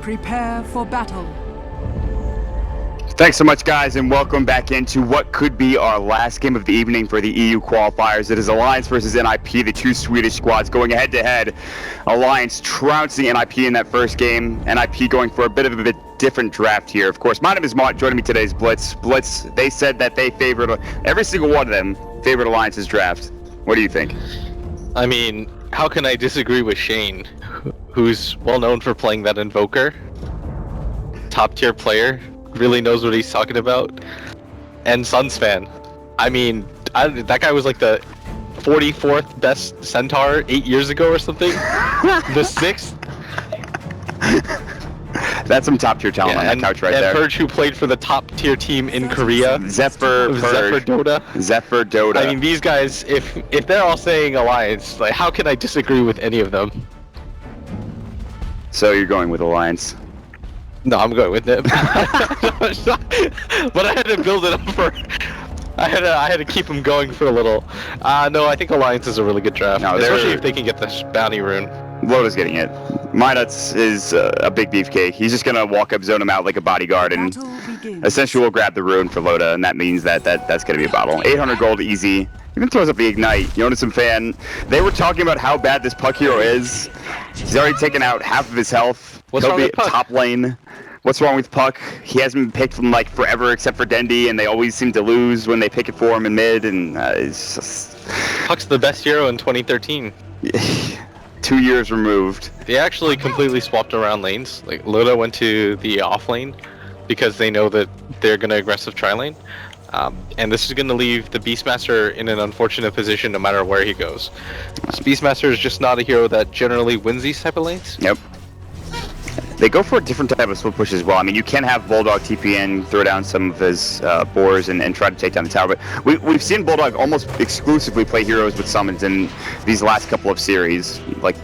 Prepare for battle. Thanks so much, guys, and welcome back into what could be our last game of the evening for the EU qualifiers. It is Alliance versus NIP, the two Swedish squads going head-to-head. Alliance trouncing NIP in that first game. NIP going for a bit of a different draft here. Of course, my name is Mott. Joining me today is Blitz. Blitz, they said that they favored, every single one of them favored Alliance's draft. What do you think? I mean, how can I disagree with Shane, who's well known for playing that Invoker? Top tier player. Really knows what he's talking about, and Suns fan. I mean, that guy was like the 44th best Centaur 8 years ago or something. The 6th. That's some top tier talent on that couch right there. And Purge, who played for the top tier team in Korea. Zephyr Dota. Zephyr Dota. I mean, these guys, if they're all saying Alliance, like, how can I disagree with any of them? So you're going with Alliance? No, I'm going with it. But I had to build it up for. I had to keep him going for a little. No, I think Alliance is a really good draft, especially if they can get this bounty rune. Loda's getting it. Minuts is a big beefcake. He's just gonna walk up, zone him out like a bodyguard, and essentially we'll grab the rune for Loda, and that means that's gonna be a bottle. 800 gold, easy. Even throws up the Ignite. Jonas fan. They were talking about how bad this Puck hero is. He's already taken out half of his health. What's wrong with Puck? Top lane. What's wrong with Puck? He hasn't been picked from like forever except for Dendy, and they always seem to lose when they pick it for him in mid, and it's just... Puck's the best hero in 2013. 2 years removed. They actually completely swapped around lanes. Like, Loda went to the off lane because they know that they're going to aggressive tri lane. And this is going to leave the Beastmaster in an unfortunate position no matter where he goes. Beastmaster is just not a hero that generally wins these type of lanes. Yep. They go for a different type of split push as well. I mean, you can have Bulldog TP in, throw down some of his boars, and try to take down the tower. But we've seen Bulldog almost exclusively play heroes with summons in these last couple of series, like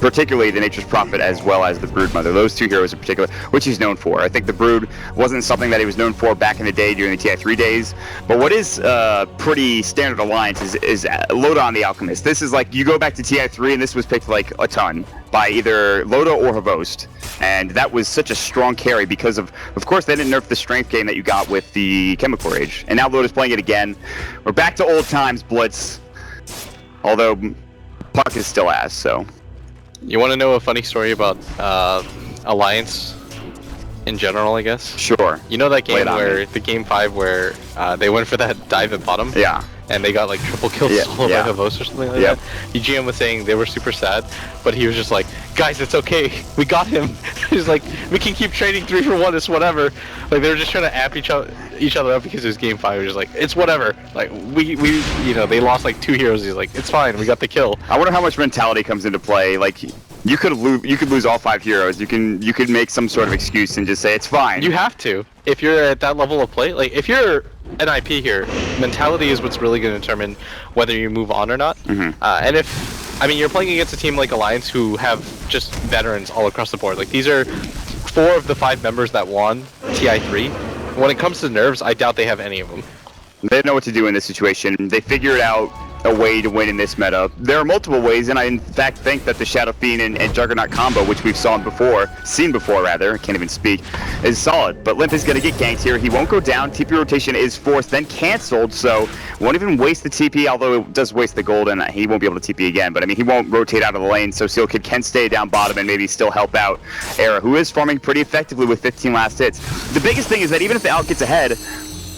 particularly the Nature's Prophet as well as the Broodmother. Those two heroes in particular, which he's known for. I think the Brood wasn't something that he was known for back in the day during the TI3 days. But what is pretty standard Alliance is Loda on the Alchemist. This is like, you go back to TI3 and this was picked like a ton by either Loda or Havost. And that was such a strong carry because of course, they didn't nerf the strength game that you got with the Chemical Rage. And now Loda's playing it again. We're back to old times, Blitz. Although, Puck is still ass, so. You want to know a funny story about Alliance in general, I guess? Sure. You know that game where, the game 5 where they went for that dive at bottom? Yeah. And they got like triple kills solo by Havos or something like that. EGM was saying they were super sad, but he was just like, guys, it's okay, we got him. He's like, we can keep trading 3 for 1, it's whatever. Like, they were just trying to amp each other up because it was game 5. He was just like, it's whatever. Like, we you know, they lost like 2 heroes. He's like, it's fine, we got the kill. I wonder how much mentality comes into play. Like, you could lose all 5 heroes. You could make some sort of excuse and just say it's fine. You have to. If you're at that level of play, like if you're an IP here, mentality is what's really going to determine whether you move on or not. And if, I mean, you're playing against a team like Alliance who have just veterans all across the board. Like, these are 4 of the 5 members that won TI3. When it comes to nerves, I doubt they have any of them. They know what to do in this situation. They figured out a way to win in this meta. There are multiple ways, and I in fact think that the Shadow Fiend and Juggernaut combo, which we've seen before, I can't even speak, is solid. But Limp is going to get ganked here. He won't go down. TP rotation is forced, then cancelled, so won't even waste the TP, although it does waste the gold, and he won't be able to TP again. But I mean, he won't rotate out of the lane, so Seal Kid can stay down bottom and maybe still help out Era, who is farming pretty effectively with 15 last hits. The biggest thing is that even if the Out gets ahead,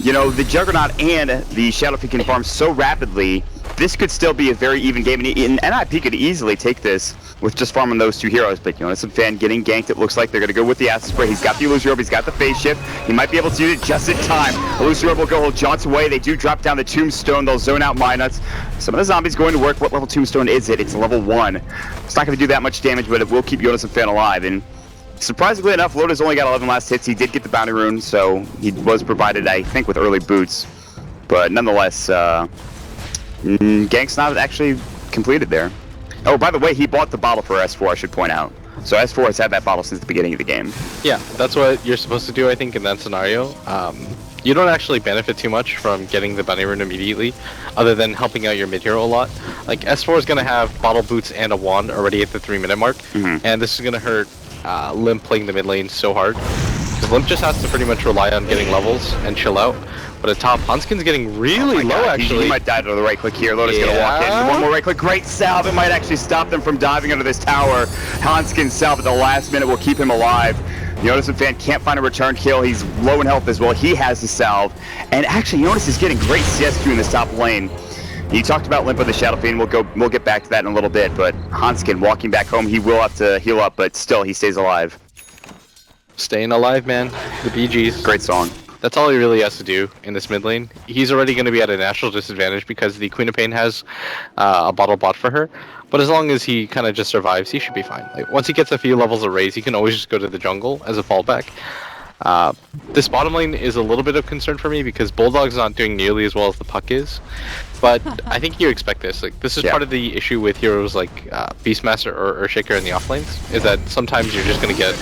you know, the Juggernaut and the Shadow Fiend can farm so rapidly, this could still be a very even game, and NIP could easily take this with just farming those 2 heroes. But, you know, some fan getting ganked. It looks like they're going to go with the Acid Spray. He's got the Illusion Orb, he's got the Phase Shift. He might be able to use it just in time. Illusion Orb will go hold Jaunt's away. They do drop down the Tombstone. They'll zone out Minuts. Some of the zombies going to work. What level Tombstone is it? It's level 1. It's not going to do that much damage, but it will keep Jonas and Fan alive. And surprisingly enough, Loda's only got 11 last hits. He did get the bounty rune, so he was provided, I think, with early boots. But nonetheless, gank's not actually completed there. Oh, by the way, he bought the bottle for S4, I should point out. So S4 has had that bottle since the beginning of the game. Yeah, that's what you're supposed to do, I think, in that scenario. You don't actually benefit too much from getting the bounty rune immediately, other than helping out your mid hero a lot. Like, S4 is going to have bottle boots and a wand already at the 3-minute mark, and this is going to hurt Limp playing the mid lane so hard. Because Limp just has to pretty much rely on getting levels and chill out. But at top, Hanskin's getting really low, actually. He might die to the right click here. Loda's gonna walk in. One more right click. Great salve. It might actually stop them from diving under this tower. Hanskin's salve at the last minute will keep him alive. Ninjas-in-Fan can't find a return kill. He's low in health as well. He has the salve. And actually, Jonas is getting great CS2 in this top lane. You talked about Limp with the Shadow Fiend. We'll get back to that in a little bit. But Hanskin walking back home, he will have to heal up, but still, he stays alive. Staying alive, man. The BGs. Great song. That's all he really has to do in this mid lane. He's already going to be at a natural disadvantage because the Queen of Pain has a bottle bot for her. But as long as he kind of just survives, he should be fine. Like, once he gets a few levels of raise, he can always just go to the jungle as a fallback. This bottom lane is a little bit of concern for me because Bulldog's not doing nearly as well as the Puck is. But I think you expect this. Like, this is part of the issue with heroes like Beastmaster or Shaker in the off lanes, is that sometimes you're just going to get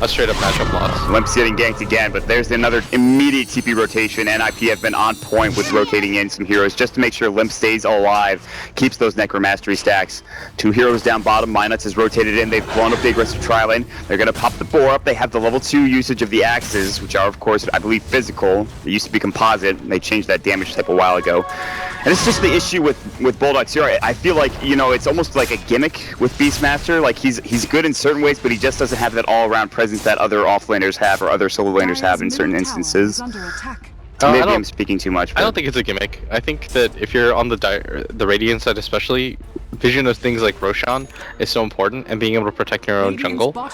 a straight up matchup loss. Limp's getting ganked again, but there's another immediate TP rotation. NIP have been on point with rotating in some heroes just to make sure Limp stays alive, keeps those Necromastery stacks. 2 heroes down bottom. Minuts has rotated in. They've blown up the aggressive tri lane. They're going to pop the boar up. They have the level 2 usage of the axes, which are, of course, I believe physical. They used to be composite, and they changed that damage type a while ago. And it's just the issue with Bulldog's here. I feel like, you know, it's almost like a gimmick with Beastmaster. Like, he's good in certain ways, but he just doesn't have that all-around presence that other offlaners have or other solo laners have in certain instances. Maybe I'm speaking too much. I don't think it's a gimmick. I think that if you're on the Radiant side especially, vision of things like Roshan is so important, and being able to protect your own jungle. They're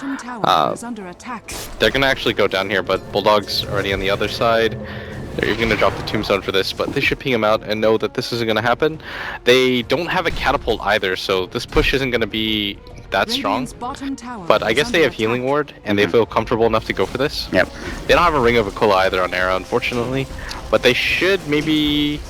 going to actually go down here, but Bulldog's already on the other side. They're going to drop the tombstone for this, but they should ping him out and know that this isn't going to happen. They don't have a catapult either, so this push isn't going to be that strong. But I guess they have healing ward, and they feel comfortable enough to go for this. Yep. They don't have a Ring of Aquila either on Arrow, unfortunately, but they should maybe...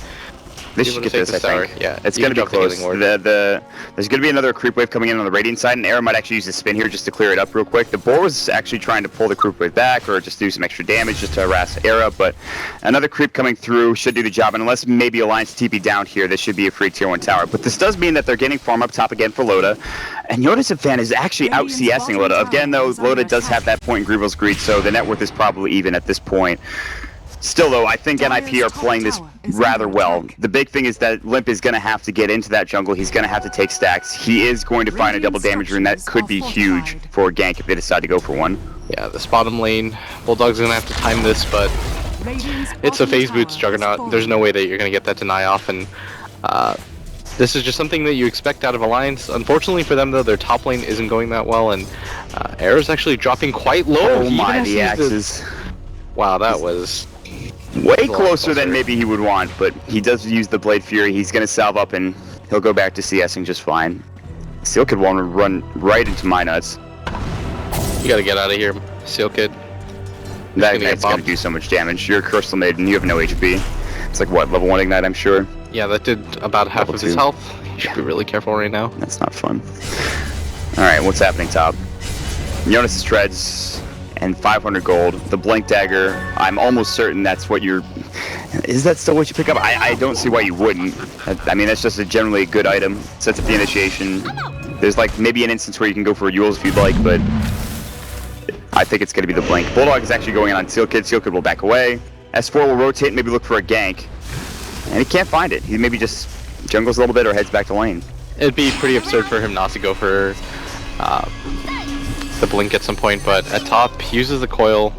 They should get this, I think. Yeah, it's going to be close. There's going to be another creep wave coming in on the Radiant side, and Arrow might actually use a spin here just to clear it up real quick. The boar was actually trying to pull the creep wave back or just do some extra damage just to harass Arrow, but another creep coming through should do the job, and unless maybe Alliance TP down here, this should be a free tier 1 tower. But this does mean that they're getting farm up top again for Loda, and Ninjas-in-Fan is actually out CSing Loda. Again, though, Loda does have that point in Grievel's Greed, so the net worth is probably even at this point. Still, though, I think NIP are playing this rather well. The big thing is that Limp is going to have to get into that jungle. He's going to have to take stacks. He is going to find a double damage rune. That could be huge for a gank if they decide to go for one. Yeah, this bottom lane, Bulldog's going to have to time this, but it's a phase boots Juggernaut. There's no way that you're going to get that deny off, and this is just something that you expect out of Alliance. Unfortunately for them, though, their top lane isn't going that well, and Arrow's actually dropping quite low. Oh my, the axes. Wow, that was... way closer than maybe he would want, but he does use the Blade Fury. He's going to salve up and he'll go back to CSing just fine. Seal Kid want to run right into my nuts. You gotta get out of here, Seal Kid. That Ignite's going to do so much damage. You're a Crystal Maiden, you have no HP. It's like, what, level 1 Ignite, I'm sure? Yeah, that did about half of his health. You should be really careful right now. That's not fun. Alright, what's happening top? Jonas' Treads and 500 gold. The Blink Dagger, I'm almost certain that's what you're... Is that still what you pick up? I don't see why you wouldn't. I mean, that's just a generally good item. Sets up the initiation. There's like maybe an instance where you can go for Yules if you'd like, but I think it's going to be the Blink. Bulldog is actually going on Seal Kid. Seal Kid will back away. S4 will rotate and maybe look for a gank. And he can't find it. He maybe just jungles a little bit or heads back to lane. It'd be pretty absurd for him not to go for the Blink at some point, but at top, he uses the coil.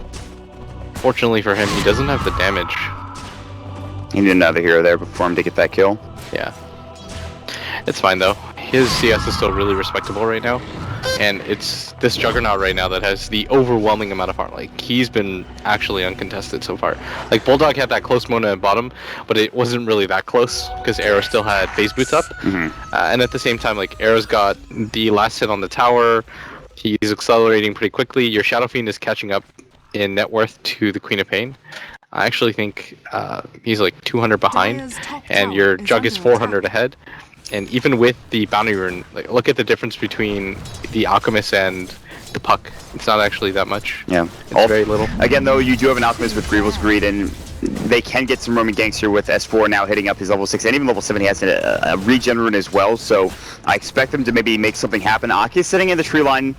Fortunately for him, he doesn't have the damage. He needed another hero there before him to get that kill. Yeah. It's fine though. His CS is still really respectable right now. And it's this Juggernaut right now that has the overwhelming amount of farm. Like, he's been actually uncontested so far. Like, Bulldog had that close Mona at bottom, but it wasn't really that close because Arrow still had phase boots up. And at the same time, like, Arrow's got the last hit on the tower. He's accelerating pretty quickly. Your Shadow Fiend is catching up in net worth to the Queen of Pain. I actually think he's like 200 behind, and your Jug is 400 ahead. And even with the bounty rune, like, look at the difference between the Alchemist and the Puck. It's not actually that much. Yeah, it's very little. Again, though, you do have an Alchemist with Grievel's Greed, and they can get some roaming ganks here with S4 now hitting up his level 6, and even level 7 he has a regen rune as well, so I expect them to maybe make something happen. Aki is sitting in the tree line.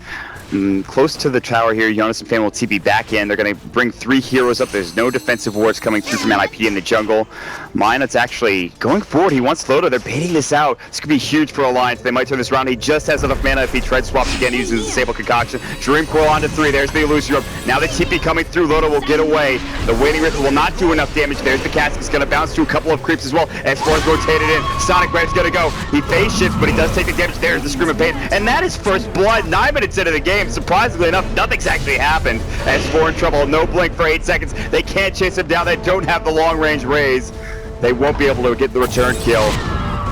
close to the tower here. Jonas and Fan will TP back in. They're going to bring 3 heroes up. There's no defensive wards coming through from NIP in the jungle. Minot's actually going forward. He wants Loda. They're baiting this out. This could be huge for Alliance. They might turn this around. He just has enough mana if he tread swaps again using the Disable Concoction. Dream Coil onto 3. There's the Illusion Orb. Now the TP coming through. Loda will get away. The Waiting Rift will not do enough damage. There's the Cask. He's going to bounce to a couple of creeps as well. S4's rotated in. Sonic Red's going to go. He phase shifts, but he does take the damage. There's the Scream of Pain. And that is first blood. 9 minutes into the game. Surprisingly enough, nothing's actually happened. S4 in trouble. No blink for 8 seconds. They can't chase him down. They don't have the long range raise. They won't be able to get the return kill.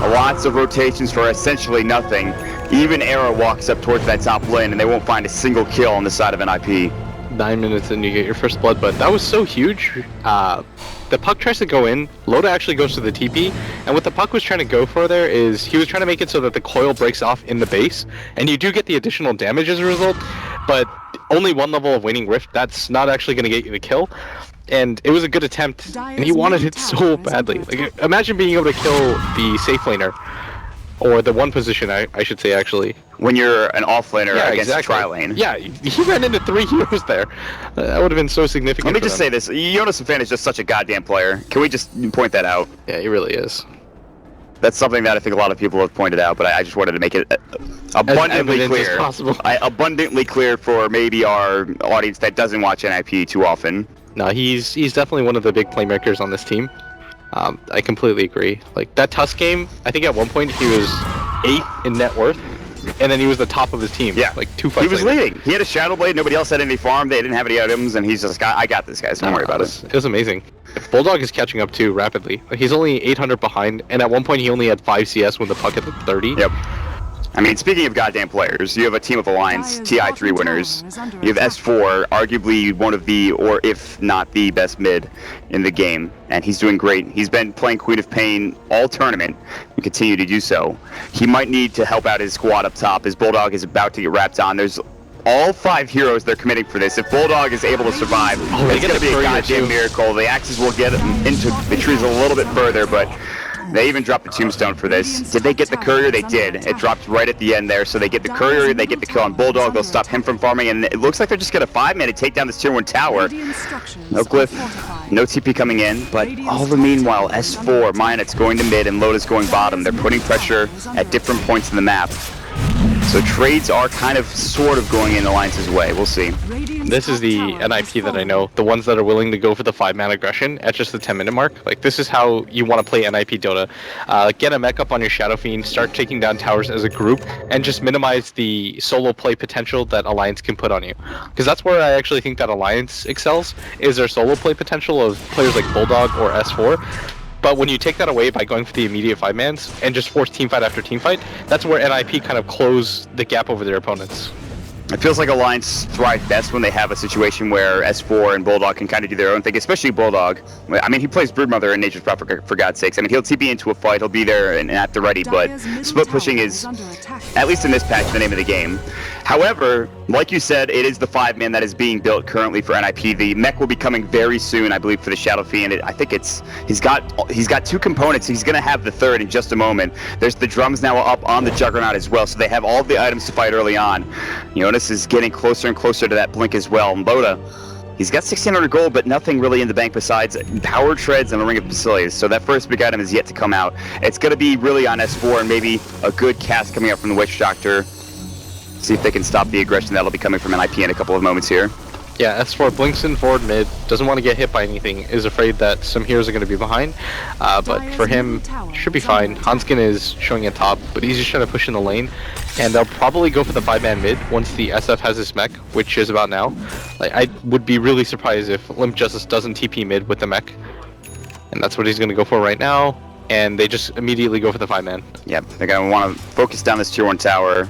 Lots of rotations for essentially nothing. Even Era walks up towards that top lane and they won't find a single kill on the side of NIP. 9 minutes and you get your first blood, but that was so huge. The puck tries to go in, Loda actually goes to the TP, and what the puck was trying to go for there is he was trying to make it so that the coil breaks off in the base, and you do get the additional damage as a result, but only 1 level of Waning Rift, that's not actually going to get you the kill. And it was a good attempt, and he wanted it so badly. Like, imagine being able to kill the safe laner, or the 1 position, I should say, actually. When you're an off-laner against a tri-lane. Yeah, he ran into 3 heroes there. That would have been so significant. Let me just say this, Jonas Fan is just such a goddamn player. Can we just point that out? Yeah, he really is. That's something that I think a lot of people have pointed out, but I just wanted to make it abundantly clear. As possible. Abundantly clear for maybe our audience that doesn't watch NIP too often. No, he's definitely one of the big playmakers on this team. I completely agree. Like, that Tusk game, I think at one point he was 8th in net worth, and then he was the top of his team. Yeah. Like, 2 fights He was later. leading. He had a Shadow Blade, nobody else had any farm, they didn't have any items, and he's just, I got this, guys, don't worry about it. It was amazing. Bulldog is catching up too rapidly. Like, he's only 800 behind, and at one point he only had 5 CS when the puck hit 30. Yep. I mean, speaking of goddamn players, you have a team of Alliance, TI3 winners. You have S4, arguably one of the, or if not the best mid in the game, and he's doing great. He's been playing Queen of Pain all tournament and continue to do so. He might need to help out his squad up top. His Bulldog is about to get wrapped on. There's all 5 heroes they're committing for this. If Bulldog is able to survive, it's going to be a goddamn miracle. The axes will get into the trees a little bit further, but they even dropped the tombstone for this. Did they get the courier? They did. It dropped right at the end there. So they get the courier, they get the kill on Bulldog, they'll stop him from farming, and it looks like they're just going to 5-minute take down this tier 1 tower. No glyph, no TP coming in, but all the meanwhile, S4, Minot's going to mid and Loda's going bottom. They're putting pressure at different points in the map. So trades are kind of sort of going in Alliance's way. We'll see. This is the NIP that I know. The ones that are willing to go for the 5-man aggression at just the 10-minute mark. Like, this is how you want to play NIP Dota. Get a mech up on your Shadow Fiend, start taking down towers as a group, and just minimize the solo play potential that Alliance can put on you. Because that's where I actually think that Alliance excels, is their solo play potential of players like Bulldog or S4. But when you take that away by going for the immediate 5-mans and just force teamfight after teamfight, that's where NIP kind of close the gap over their opponents. It feels like Alliance thrive best when they have a situation where S4 and Bulldog can kind of do their own thing, especially Bulldog. I mean, he plays Broodmother and Nature's Prophet for God's sakes. I mean, he'll TP into a fight, he'll be there and at the ready, but split pushing is, at least in this patch, the name of the game. However, like you said, it is the 5-man that is being built currently for NIP. The mech will be coming very soon, I believe, for the Shadow Fiend. I think he's got 2 components. He's going to have the 3rd in just a moment. There's the drums now up on the Juggernaut as well, so they have all of the items to fight early on. Jonas is getting closer and closer to that blink as well. And Loda, he's got 1,600 gold, but nothing really in the bank besides power treads and a ring of facilities. So that first big item is yet to come out. It's going to be really on S4 and maybe a good cast coming out from the Witch Doctor. See if they can stop the aggression that'll be coming from NIP in a couple of moments here. Yeah, S4 blinks in forward mid, doesn't want to get hit by anything, is afraid that some heroes are going to be behind, but for him, should be fine. Hanskin is showing at top, but he's just trying to push in the lane, and they'll probably go for the 5-man mid once the SF has his mech, which is about now. Like, I would be really surprised if Limp Justice doesn't TP mid with the mech, and that's what he's going to go for right now, and they just immediately go for the 5-man. Yep, they're going to want to focus down this tier 1 tower.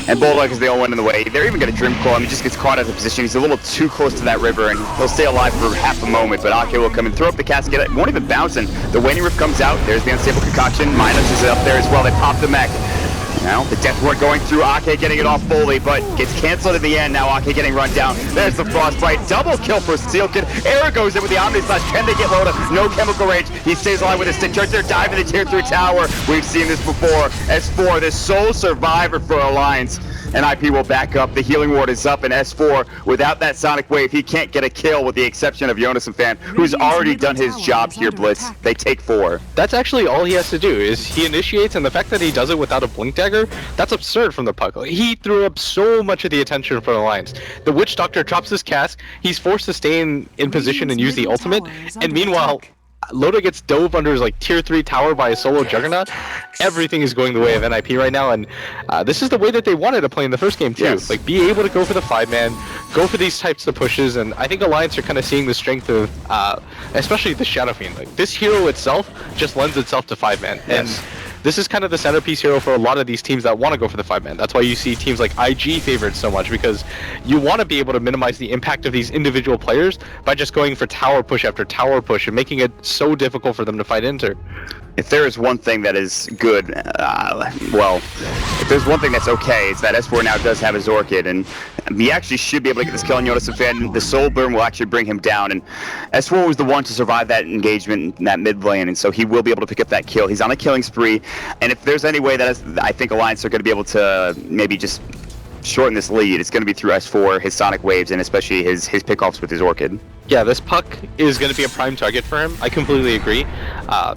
And Bulldog is the only one in the way. They're even going to Dream Coil him. He just gets caught out of position. He's a little too close to that river, and he'll stay alive for half a moment, but Ake will come and throw up the casket. It won't even bounce, and the Waning Rift comes out. There's the Unstable Concoction. Minos is up there as well. They pop the mech. Now, the Death Ward going through, Ake getting it off fully, but gets cancelled in the end. Now Ake getting run down. There's the Frostbite. Double kill for Steelkid. Era goes in with the Omni Slash. Can they get Loda? No chemical range. He stays alive with a stick charge. They're diving the tier 3 tower. We've seen this before. S4, the sole survivor for Alliance. NIP will back up. The healing ward is up, and S4, without that Sonic Wave, he can't get a kill with the exception of Jonas and Fan, who's already done his job here, Blitz. They take 4. That's actually all he has to do, is he initiates, and the fact that he does it without a Blink Dagger, that's absurd from the Puck. He threw up so much of the attention for the Alliance. The Witch Doctor drops his cast, he's forced to stay in position and use the ultimate, and meanwhile, Loda gets dove under his like tier 3 tower by a solo Juggernaut. Everything is going the way of NIP right now, and this is the way that they wanted to play in the first game too. Yes. Like, be able to go for the 5-man, go for these types of pushes, and I think Alliance are kind of seeing the strength of, especially the Shadow Fiend. Like, this hero itself just lends itself to 5-man, and this is kind of the centerpiece hero for a lot of these teams that want to go for the 5-man. That's why you see teams like IG favored so much, because you want to be able to minimize the impact of these individual players by just going for tower push after tower push and making it so difficult for them to fight into. If there is one thing that is good, well, if there's one thing that's okay, it's that S4 now does have his Orchid, and he actually should be able to get this kill on Jonas and Fan. The Soul Burn will actually bring him down, and S4 was the one to survive that engagement in that mid lane, and so he will be able to pick up that kill. He's on a killing spree, and if there's any way that I think Alliance are going to be able to maybe just shorten this lead, it's going to be through S4, his Sonic Waves, and especially his pickoffs with his Orchid. Yeah, this Puck is going to be a prime target for him. I completely agree,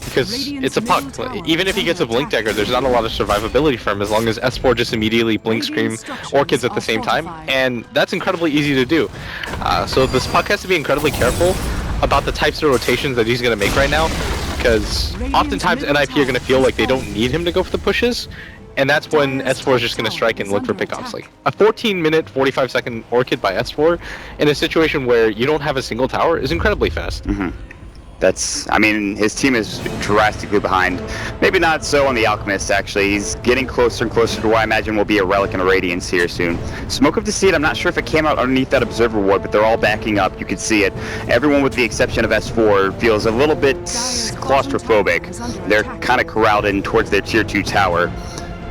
because it's a Puck. Even if he gets a Blink Dagger, there's not a lot of survivability for him as long as S4 just immediately Blink Scream Orchids at the same time, and that's incredibly easy to do. So this Puck has to be incredibly careful about the types of rotations that he's going to make right now, because oftentimes NIP are going to feel like they don't need him to go for the pushes, and that's when S4 is just going to strike and look for pickoffs. Like, a 14-minute, 45-second Orchid by S4 in a situation where you don't have a single tower is incredibly fast. I mean, his team is drastically behind. Maybe not so on the Alchemist, actually. He's getting closer and closer to what I imagine will be a Relic and a Radiance here soon. Smoke of Deceit, I'm not sure if it came out underneath that Observer Ward, but they're all backing up. You can see it. Everyone with the exception of S4 feels a little bit claustrophobic. They're kind of corralled in towards their tier 2 tower.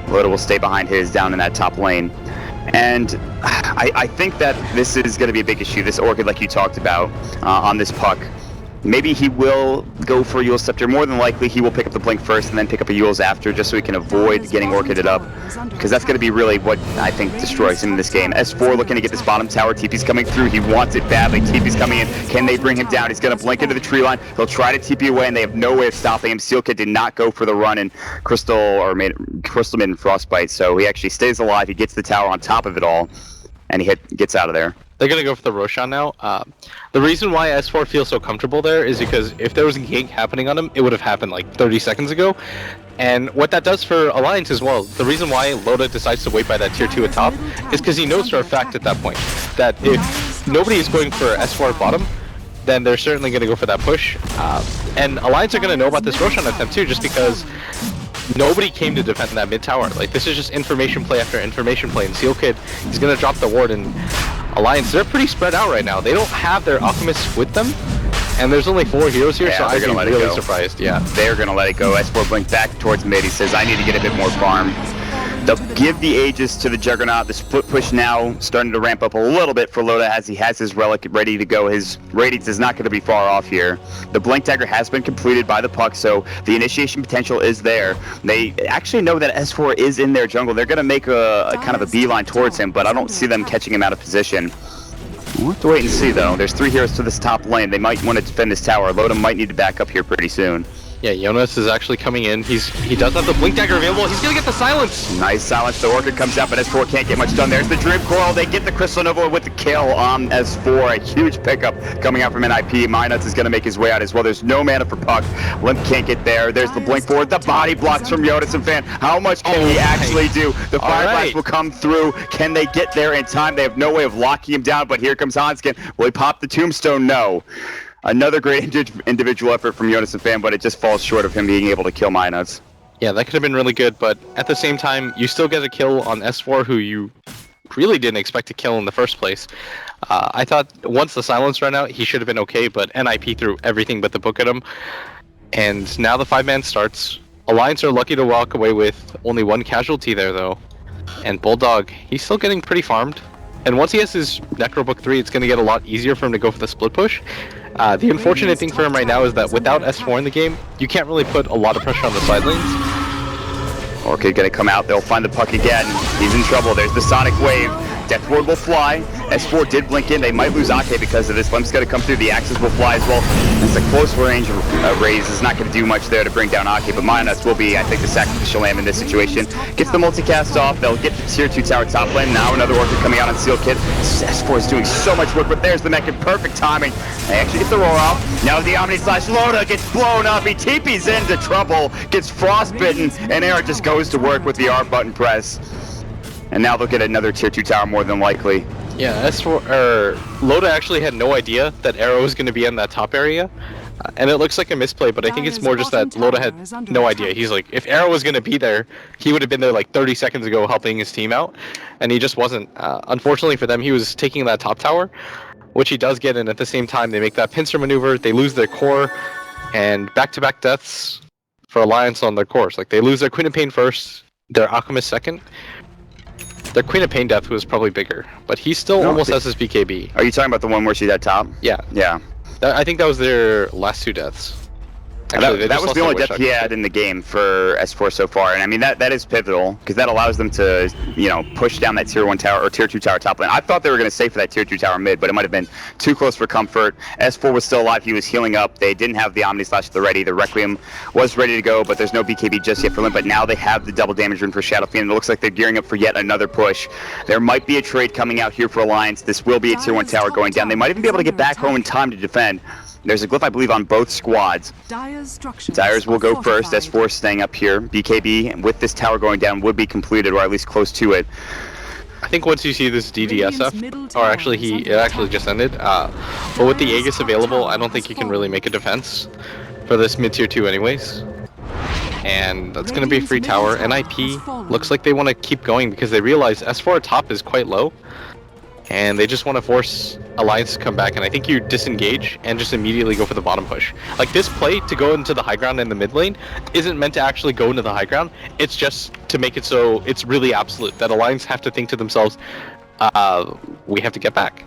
Loda will stay behind his down in that top lane. And I think that this is going to be a big issue, this Orchid like you talked about on this Puck. Maybe he will go for Eul's Scepter. More than likely, he will pick up the Blink first and then pick up a Eul's after, just so he can avoid getting Orchided up. Because that's going to be really what I think destroys him in this game. S4 looking to get this bottom tower. TP's coming through. He wants it badly. TP's coming in. Can they bring him down? He's going to blink into the tree line. He'll try to TP away, and they have no way of stopping him. Seal Kid did not go for the run, and Crystal made Frostbite, so he actually stays alive. He gets the tower on top of it all, and he gets out of there. They're going to go for the Roshan now. The reason why S4 feels so comfortable there is because if there was a gank happening on him, it would have happened like 30 seconds ago. And what that does for Alliance as well, the reason why Loda decides to wait by that tier 2 at top is because he knows for a fact at that point that if nobody is going for S4 at bottom, then they're certainly going to go for that push. And Alliance are going to know about this Roshan attempt too, just because nobody came to defend that mid tower. Like, this is just information play after information play, and Seal Kid, he's going to drop the ward, and Alliance, they're pretty spread out right now. They don't have their Alchemists with them, and there's only 4 heroes here, so I'd be really surprised. Yeah, they're going to let it go. S4 blink back towards mid. He says, I need to get a bit more farm. They'll give the Aegis to the Juggernaut. The split push now starting to ramp up a little bit for Loda as he has his Relic ready to go. His Radiance is not going to be far off here. The Blink Dagger has been completed by the Puck, so the initiation potential is there. They actually know that S4 is in their jungle. They're going to make a kind of a beeline towards him, but I don't see them catching him out of position. We'll have to wait and see, though. There's 3 heroes to this top lane. They might want to defend this tower. Loda might need to back up here pretty soon. Yeah, Jonas is actually coming in. He does have the Blink Dagger available. He's going to get the silence. Nice silence. The Orchid comes out, but S4 can't get much done. There's the Dream Coral. They get the Crystal Nova with the kill on S4. A huge pickup coming out from NIP. Minuts is going to make his way out as well. There's no mana for Puck. Limp can't get there. There's the Blink forward. The body blocks from Jonas and Fan. How much can he actually do? The Fire Blast will come through. Can they get there in time? They have no way of locking him down, but here comes Hanskin. Will he pop the Tombstone? No. Another great individual effort from Jonas and Fan, but it just falls short of him being able to kill Minuts. Yeah, that could have been really good, but at the same time, you still get a kill on S4 who you really didn't expect to kill in the first place. I thought once the silence ran out, he should have been okay, but NIP threw everything but the book at him. And now the 5-man starts. Alliance are lucky to walk away with only 1 casualty there, though. And Bulldog, he's still getting pretty farmed. And once he has his Necrobook 3, it's going to get a lot easier for him to go for the split push. The unfortunate thing for him right now is that without S4 in the game, you can't really put a lot of pressure on the side lanes. Orchid gonna come out, they'll find the puck again. He's in trouble, there's the Sonic Wave. Death Ward will fly. S4 did blink in, they might lose Ake because of this. Limp's gonna come through, the Axis will fly as well. It's a close range raise, is not gonna do much there to bring down Ake, but Mineski will be, I think, the sacrificial lamb in this situation. Gets the multicast off, they'll get the tier 2 tower top lane. Now another Orchid coming out on Seal Kid. S4 is doing so much work, but there's the mech in perfect timing. They actually get the roar off. Now the Omni Slash Loda gets blown up, he TP's into trouble, gets frostbitten, and Era just goes to work with the R button press. And now they'll get another tier 2 tower more than likely. Yeah, Loda actually had no idea that Arrow was going to be in that top area. And it looks like a misplay, but I think it's more just that Loda had no idea. He's like, if Arrow was going to be there, he would have been there like 30 seconds ago helping his team out. And he just wasn't. Unfortunately for them, he was taking that top tower, which he does get, and at the same time, they make that pincer maneuver, they lose their core, and back-to-back deaths for Alliance on their cores. Like, they lose their Queen of Pain first, their Alchemist second. Their Queen of Pain death was probably bigger, but he still almost has his BKB. Are you talking about the one where she's at top? Yeah. Yeah. I think that was their last 2 deaths. Actually, that was the only death he had in the game for S4 so far, and I mean that is pivotal because that allows them to, you know, push down that tier 1 tower or tier 2 tower top lane. I thought they were going to stay for that tier 2 tower mid, but it might have been too close for comfort. S4 was still alive, he was healing up. They didn't have the Omni Slash at the ready. The Requiem was ready to go, but there's no BKB just yet for Limp. But now they have the double damage rune for Shadow Fiend, and it looks like they're gearing up for yet another push. There might be a trade coming out here for Alliance. This will be a tier 1 tower going down. They might even be able to get back home in time to defend. There's a glyph, I believe, on both squads. Dyers will go first. S4 staying up here. BKB, with this tower going down, would be completed, or at least close to it. I think once you see this DDSF, or actually it actually just ended, but with the Aegis available, I don't think you can really make a defense for this mid-tier 2 anyways. And that's going to be a free tower. NIP looks like they want to keep going because they realize S4 top is quite low. And they just want to force Alliance to come back, and I think you disengage and just immediately go for the bottom push. Like, this play to go into the high ground in the mid lane isn't meant to actually go into the high ground, it's just to make it so it's really absolute, that Alliance have to think to themselves, we have to get back.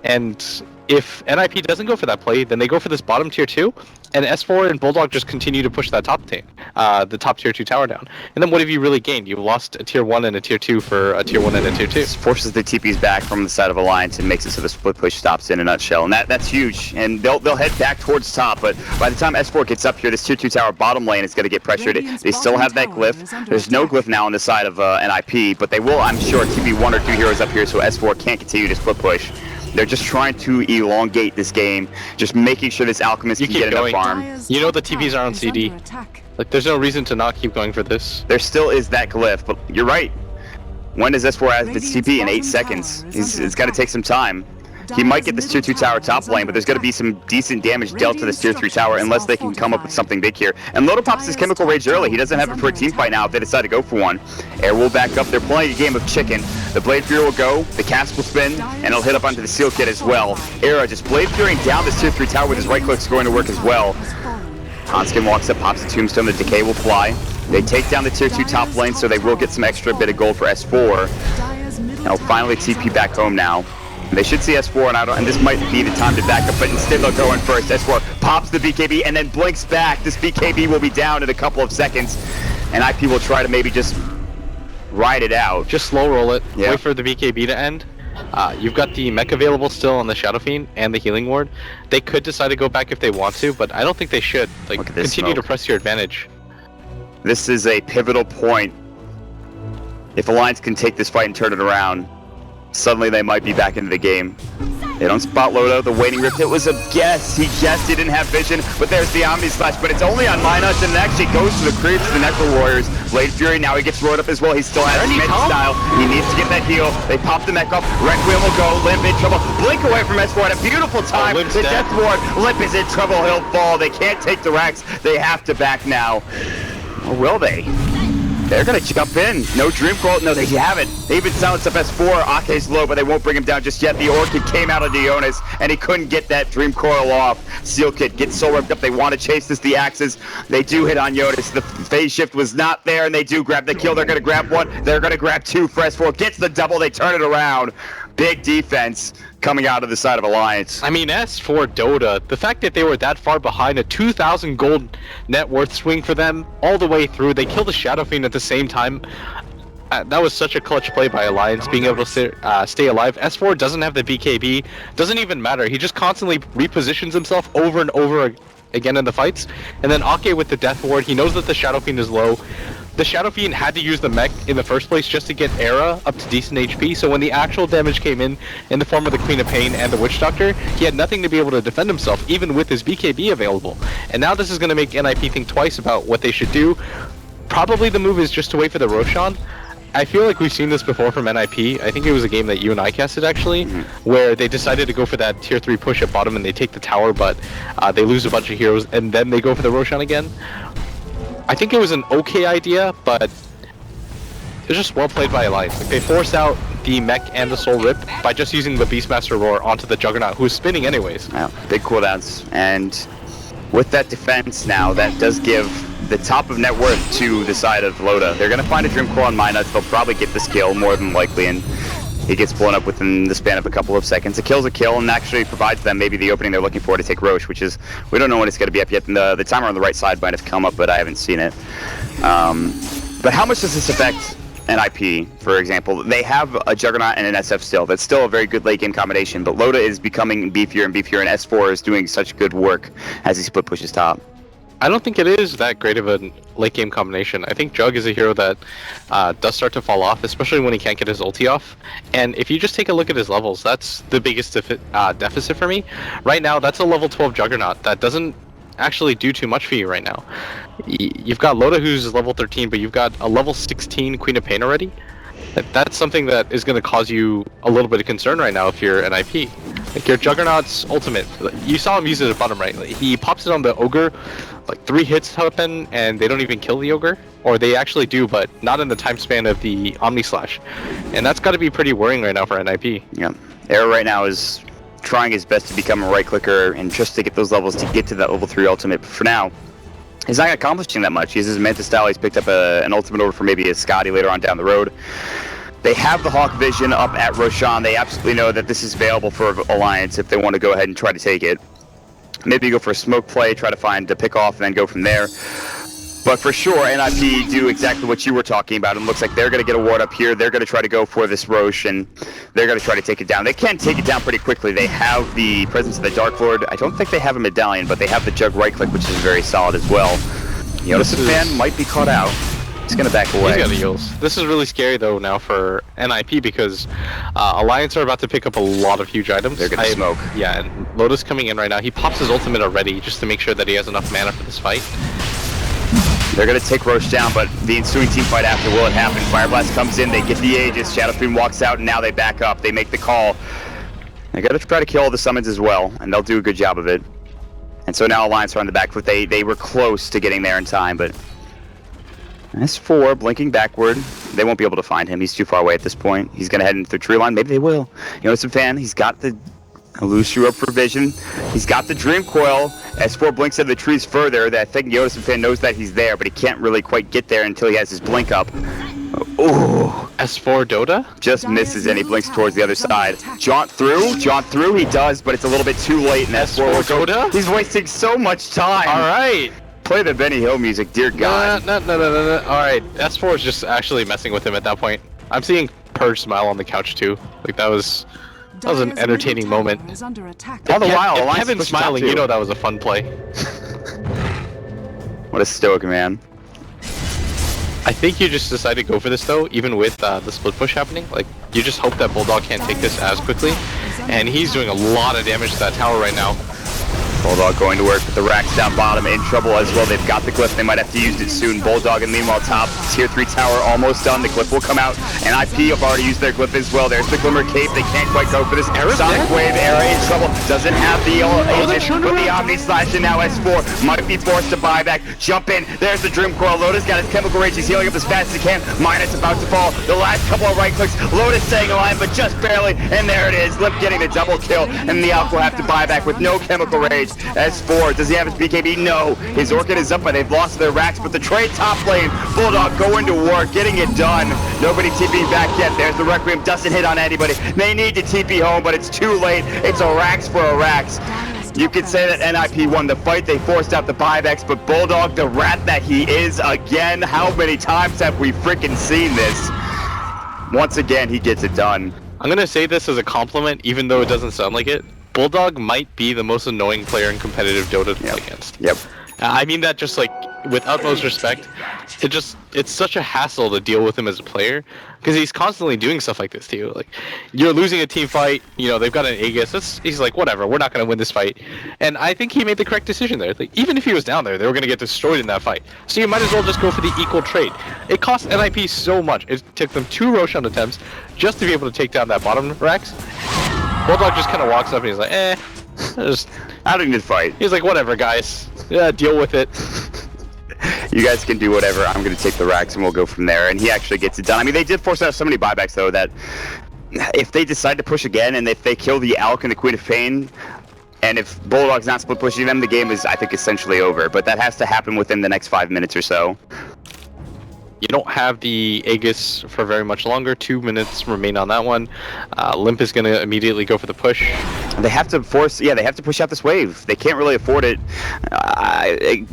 And if NIP doesn't go for that play, then they go for this bottom tier 2, and S4 and Bulldog just continue to push that top the top tier 2 tower down. And then what have you really gained? You've lost a tier 1 and a tier 2 for a tier 1 and a tier 2. This forces the TPs back from the side of Alliance and makes it so the split push stops in a nutshell. And that's huge. And they'll head back towards top, but by the time S4 gets up here, this tier 2 tower bottom lane is going to get pressured. They still have that glyph. There's no glyph now on the side of NIP, but they will, I'm sure, TP 1 or 2 heroes up here so S4 can't continue to split push. They're just trying to elongate this game, just making sure this Alchemist can get enough farm. You know the TPs are on CD. Like, there's no reason to not keep going for this. There still is that glyph, but you're right. When does S4 have its TP? In 8 seconds. It's got to take some time. He might get this tier 2 tower top lane, but there's got to be some decent damage dealt to this tier 3 tower unless they can come up with something big here. And Loda pops his Chemical Rage early. He doesn't have it for a team fight now if they decide to go for one. Air will back up. They're playing a game of chicken. The Blade Fury will go, the cast will spin, and it'll hit up onto the Seal Kit as well. Era just Blade Fury down this tier 3 tower with his right click's going to work as well. Hanskin walks up, pops the Tombstone, the Decay will fly. They take down the tier 2 top lane, so they will get some extra bit of gold for S4. They'll finally TP back home now. They should see S4, and this might be the time to back up, but instead they'll go in first. S4 pops the BKB and then blinks back. This BKB will be down in a couple of seconds, and IP will try to maybe just ride it out. Just slow roll it, wait for the BKB to end. You've got the mech available still on the Shadow Fiend and the Healing Ward. They could decide to go back if they want to, but I don't think they should. Like, continue to press your advantage. This is a pivotal point. If Alliance can take this fight and turn it around, suddenly they might be back into the game. They don't spot Loda, the waiting rift. It was a guess. He guessed he didn't have vision, but there's the Omni Slash, but it's only on Mineski, and it actually goes to the creeps, the Necro Warriors. Blade Fury, now he gets rolled up as well. He still has mech style. He needs to get that heal. They pop the mech up. Requiem will go. Limp in trouble. Blink away from S4 at a beautiful time. The Death Ward. Limp is in trouble. He'll fall. They can't take the racks. They have to back now. Or will they? They're gonna jump in. No Dream Coil. No, they haven't. They even silenced up S4. Ake's low, but they won't bring him down just yet. The Orchid came out of Dionis, and he couldn't get that Dream Coil off. Seal Kit gets so ripped up. They want to chase this. The axes. They do hit on Ionis. The phase shift was not there, and they do grab the kill. They're gonna grab one. They're gonna grab two for S4. Gets the double. They turn it around. Big defense. coming out of the side of Alliance. I mean, as for Dota, the fact that they were that far behind, a 2,000 gold net worth swing for them all the way through, they killed the Shadow Fiend at the same time. That was such a clutch play by Alliance, being able to stay alive. S4 doesn't have the BKB, doesn't even matter. He just constantly repositions himself over and over again in the fights. And then Ake with the Death Ward, he knows that the Shadow Fiend is low. The Shadow Fiend had to use the mech in the first place just to get Era up to decent HP, so when the actual damage came in the form of the Queen of Pain and the Witch Doctor, he had nothing to be able to defend himself, even with his BKB available. And now this is going to make NIP think twice about what they should do. Probably the move is just to wait for the Roshan. I feel like we've seen this before from NIP. I think it was a game that you and I casted actually, where they decided to go for that tier 3 push at bottom and they take the tower, but they lose a bunch of heroes and then they go for the Roshan again. I think it was an okay idea, but it's just well played by Alliance. Like, they forced out the mech and the Soul Rip by just using the Beastmaster Roar onto the Juggernaut, who's spinning anyways. Wow, big cooldowns, and with that defense now, that does give the top of net worth to the side of Loda. They're going to find a Dream Coil on Mina. They'll probably get this kill, more than likely, and he gets blown up within the span of a couple of seconds. A kill's a kill, and actually provides them maybe the opening they're looking for to take Roche, which is, we don't know when it's going to be up yet. The timer on the right side might have come up, but I haven't seen it. But how much does this affect NIP, for example? They have a Juggernaut and an SF still. That's still a very good late game combination, but Loda is becoming beefier and beefier, and S4 is doing such good work as he split pushes top. I don't think it is that great of a late game combination. I think Jug is a hero that does start to fall off, especially when he can't get his ulti off. And if you just take a look at his levels, that's the biggest deficit for me. Right now, that's a level 12 Juggernaut that doesn't actually do too much for you right now. You've got Loda who's level 13, but you've got a level 16 Queen of Pain already. That's something that is going to cause you a little bit of concern right now if you're an IP. Like your Juggernaut's ultimate, you saw him use it at bottom right. He pops it on the Ogre, like 3 hits happen and they don't even kill the Ogre. Or they actually do, but not in the time span of the Omni Slash. And that's got to be pretty worrying right now for NIP. Yeah, Era right now is trying his best to become a right clicker and just to get those levels to get to that level 3 ultimate. But for now, he's not accomplishing that much. He has his Manta style. He's picked up an ultimate over for maybe a Scotty later on down the road. They have the Hawk Vision up at Roshan. They absolutely know that this is available for Alliance if they want to go ahead and try to take it. Maybe go for a smoke play, try to find a pick off, and then go from there. But for sure, NIP do exactly what you were talking about. It looks like they're going to get a ward up here. They're going to try to go for this Roche, and they're going to try to take it down. They can take it down pretty quickly. They have the presence of the Dark Lord. I don't think they have a medallion, but they have the Jug right click, which is very solid as well. Yoda fan might be caught out. He's going to back away. He's got the heals. This is really scary though now for NIP because Alliance are about to pick up a lot of huge items. They're going to smoke. Yeah, and Loda's coming in right now. He pops his ultimate already just to make sure that he has enough mana for this fight. They're going to take Roche down, but the ensuing team fight after, will it happen? Fire Blast comes in, they get the Aegis, Shadow Fiend walks out, and now they back up. They make the call. They're going to try to kill all the summons as well, and they'll do a good job of it. And so now Alliance are on the back foot. They were close to getting there in time, but S4 blinking backward. They won't be able to find him. He's too far away at this point. He's going to head into the tree line. Maybe they will. Fan, he's got the Illusion up for vision. He's got the Dream Coil. S4 blinks into the trees further. I think Yoda-fan knows that he's there, but he can't really quite get there until he has his blink up. Ooh. S4 Dota? Just misses and he blinks towards the other side. Jaunt through, he does, but it's a little bit too late. And S4 Dota? He's wasting so much time. Alright. Play the Benny Hill music, dear God. No. Alright, S4 is just actually messing with him at that point. I'm seeing Purge smile on the couch too. Like that was an entertaining moment. All the while, Kevin's smiling, you know that was a fun play. What a stoic man. I think you just decided to go for this though, even with the split push happening. Like, you just hope that Bulldog can't take this as quickly. And he's doing a lot of damage to that tower right now. Bulldog going to work with the racks down bottom, in trouble as well. They've got the glyph, they might have to use it soon. Bulldog and meanwhile top, tier 3 tower almost done. The glyph will come out, and IP have already used their glyph as well. There's the Glimmer Cape, they can't quite go for this. Sonic Wave, Era in trouble, doesn't have the Aegis with the Omni Slash, and now S4 might be forced to buy back. Jump in, there's the Dream Coil. Lotus got his Chemical Rage, he's healing up as fast as he can. Minus about to fall, the last couple of right clicks. Lotus staying alive, but just barely, and there it is. Limp getting the double kill, and the Alk will have to buy back with no Chemical Rage. trade. S4, does he have his BKB? No. His Orchid is up, but they've lost their racks. But the trade top lane, Bulldog going to work, getting it done. Nobody TPing back yet. There's the Requiem, doesn't hit on anybody. They need to TP home, but it's too late. It's a racks for a racks. You could say that NIP won the fight. They forced out the buybacks, but Bulldog, the rat that he is, again, how many times have we freaking seen this? Once again, he gets it done. I'm gonna say this as a compliment, even though it doesn't sound like it. Bulldog might be the most annoying player in competitive Dota to play against. Yep. I mean that just like with utmost respect. It's such a hassle to deal with him as a player because he's constantly doing stuff like this to you. Like you're losing a team fight, you know, they've got an Aegis. He's like, whatever, we're not gonna win this fight. And I think he made the correct decision there. Like even if he was down there, they were gonna get destroyed in that fight. So you might as well just go for the equal trade. It cost NIP so much. It took them 2 Roshan attempts just to be able to take down that bottom Rax. Bulldog just kind of walks up and he's like, just I don't need to fight. He's like, whatever, guys. Yeah, deal with it. You guys can do whatever. I'm going to take the racks and we'll go from there. And he actually gets it done. I mean, they did force out so many buybacks, though, that if they decide to push again and if they kill the Alk and the Queen of Pain, and if Bulldog's not split pushing them, the game is, I think, essentially over. But that has to happen within the next 5 minutes or so. You don't have the Aegis for very much longer. 2 minutes remain on that one. Limp is going to immediately go for the push. They have to force, they have to push out this wave. They can't really afford it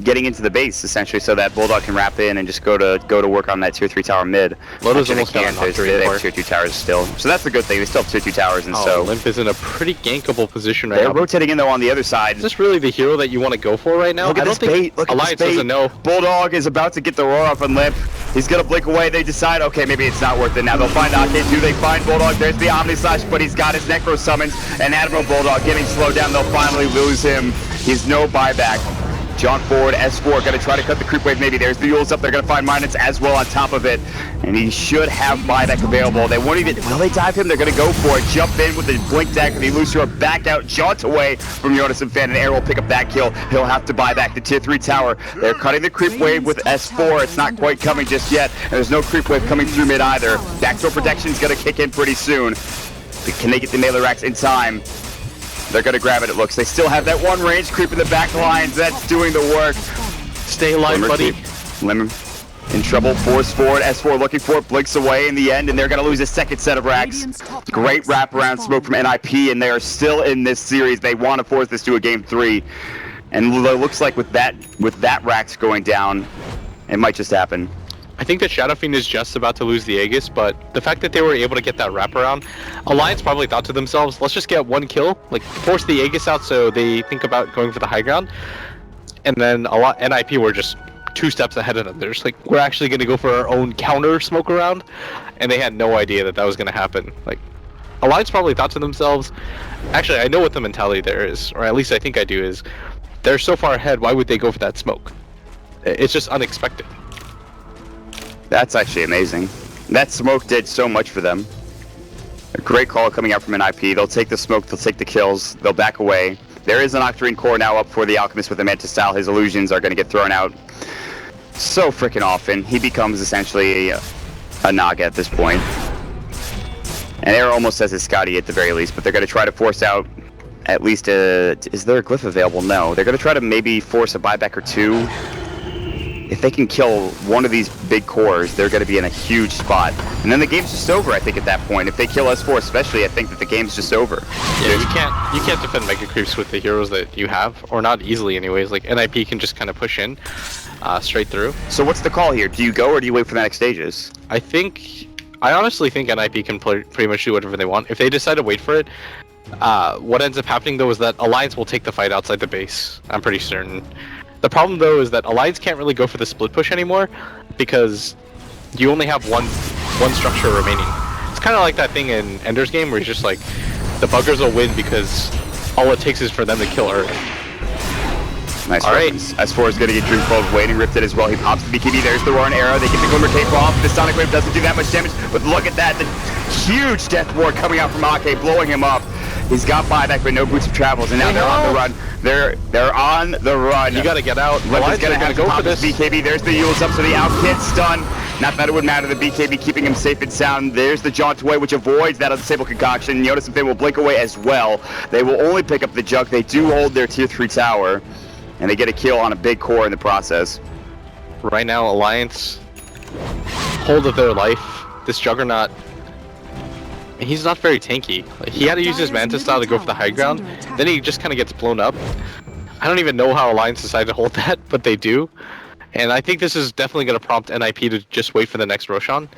getting into the base, essentially, so that Bulldog can wrap in and just go to work on that tier 3 tower mid. Lodo's almost got a They have tier 2 towers still. So that's a good thing. They still have tier 2 towers, and so Limp is in a pretty gankable position right now. They're rotating in, though, on the other side. Is this really the hero that you want to go for right now? Look at this bait. Look at Alliance this bait. doesn't know. Bulldog is about to get the roar up on Limp. He's gonna blink away. They decide, okay, maybe it's not worth it now. They'll find Ake. Do they find Bulldog? There's the Omni Slash, but he's got his Necro summons. And Admiral Bulldog getting slowed down. They'll finally lose him. He's no buyback. John forward, S4, gonna try to cut the creep wave maybe. There's the Yules up, they're gonna find Minus as well on top of it. And he should have buyback available. They won't even, will they dive him? They're gonna go for it. Jump in with the blink deck, the Lucifer back out, jaunt away from Jonas and Fan, and Air will pick up that kill. He'll have to buy back the tier 3 tower. They're cutting the creep wave with S4. It's not quite coming just yet. And there's no creep wave coming through mid either. Backdoor protection's gonna kick in pretty soon. Can they get the melee racks in time? They're gonna grab it, it looks. They still have that one range creep in the back lines. That's doing the work. Stay alive, buddy. Lemon in trouble, force forward. S4 looking for it, blinks away in the end, and they're gonna lose a second set of racks. Great wraparound smoke from NIP, and they are still in this series. They want to force this to a game 3. And it looks like with that racks going down, it might just happen. I think that Shadow Fiend is just about to lose the Aegis, but the fact that they were able to get that wraparound, Alliance probably thought to themselves, let's just get 1 kill, like force the Aegis out so they think about going for the high ground. And then NIP were just 2 steps ahead of them. They're just like, we're actually going to go for our own counter smoke around, and they had no idea that that was going to happen. Like, Alliance probably thought to themselves, actually I know what the mentality there is, or at least I think I do, is they're so far ahead, why would they go for that smoke? It's just unexpected. That's actually amazing. That smoke did so much for them. A great call coming out from NIP. They'll take the smoke, they'll take the kills, they'll back away. There is an Octarine core now up for the Alchemist with the Manta style. His illusions are going to get thrown out so freaking often. He becomes essentially a Naga at this point. And Air almost has his Scotty at the very least, but they're going to try to force out at least a... Is there a glyph available? No. They're going to try to maybe force a buyback or 2. If they can kill one of these big cores, they're going to be in a huge spot. And then the game's just over, I think, at that point. If they kill S4 especially, I think that the game's just over. Yeah, you can't defend Mega Creeps with the heroes that you have, or not easily anyways. Like, NIP can just kind of push in straight through. So what's the call here? Do you go or do you wait for the next stages? I honestly think NIP can pretty much do whatever they want. If they decide to wait for it, what ends up happening though is that Alliance will take the fight outside the base. I'm pretty certain. The problem though is that Alliance can't really go for the split push anymore because you only have one structure remaining. It's kind of like that thing in Ender's Game where it's just like the buggers will win because all it takes is for them to kill Earth. Nice. Alright. S4 is going to get Dream Cold Waiting Rifted as well. He pops the BKB. There's the Roaring Arrow. They get the Glimmer Cape off. The Sonic Wave doesn't do that much damage, but look at that. The huge Death Ward coming out from Ake, blowing him up. He's got buyback, but no boots of travels, and now they're on the run. They're on the run. You gotta get out. Limp is gonna have to go for this BKB. There's the Yules up, so the out kid stun. Not that it would matter, the BKB keeping him safe and sound. There's the jaunt away, which avoids that unstable concoction. Notice if they will blink away as well. They will only pick up the jug. They do hold their tier 3 tower, and they get a kill on a big core in the process. Right now, Alliance hold of their life. This Juggernaut, he's not very tanky. Like, he had to use his Manta style to go for the high ground, then he just kind of gets blown up. I don't even know how Alliance decided to hold that, but they do. And I think this is definitely going to prompt NIP to just wait for the next Roshan.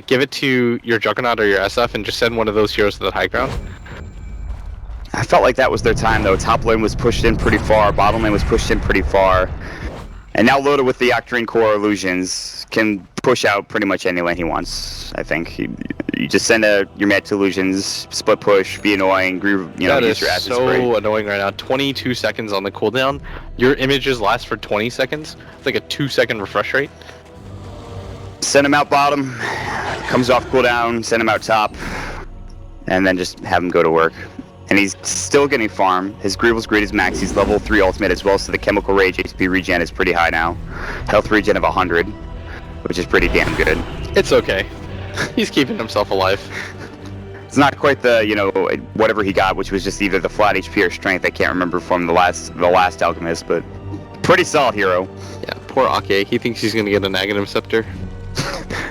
Give it to your Juggernaut or your SF and just send one of those heroes to the high ground. I felt like that was their time though. Top lane was pushed in pretty far, bottom lane was pushed in pretty far. And now Loda with the Octarine Core Illusions can push out pretty much any lane he wants, I think. You just send your Mad to Illusions, split push, be annoying, use your acid spray. So annoying right now. 22 seconds on the cooldown. Your images last for 20 seconds. It's like a 2-second refresh rate. Send him out bottom, comes off cooldown, send him out top, and then just have him go to work. And he's still getting farm. His Greevil's Greed is max. He's level 3 ultimate as well, so the Chemical Rage HP regen is pretty high now. Health regen of 100, which is pretty damn good. It's okay. He's keeping himself alive. It's not quite the, whatever he got, which was just either the flat HP or strength. I can't remember from the last Alchemist, but pretty solid hero. Yeah, poor Ake. He thinks he's gonna get an Aghanim Scepter.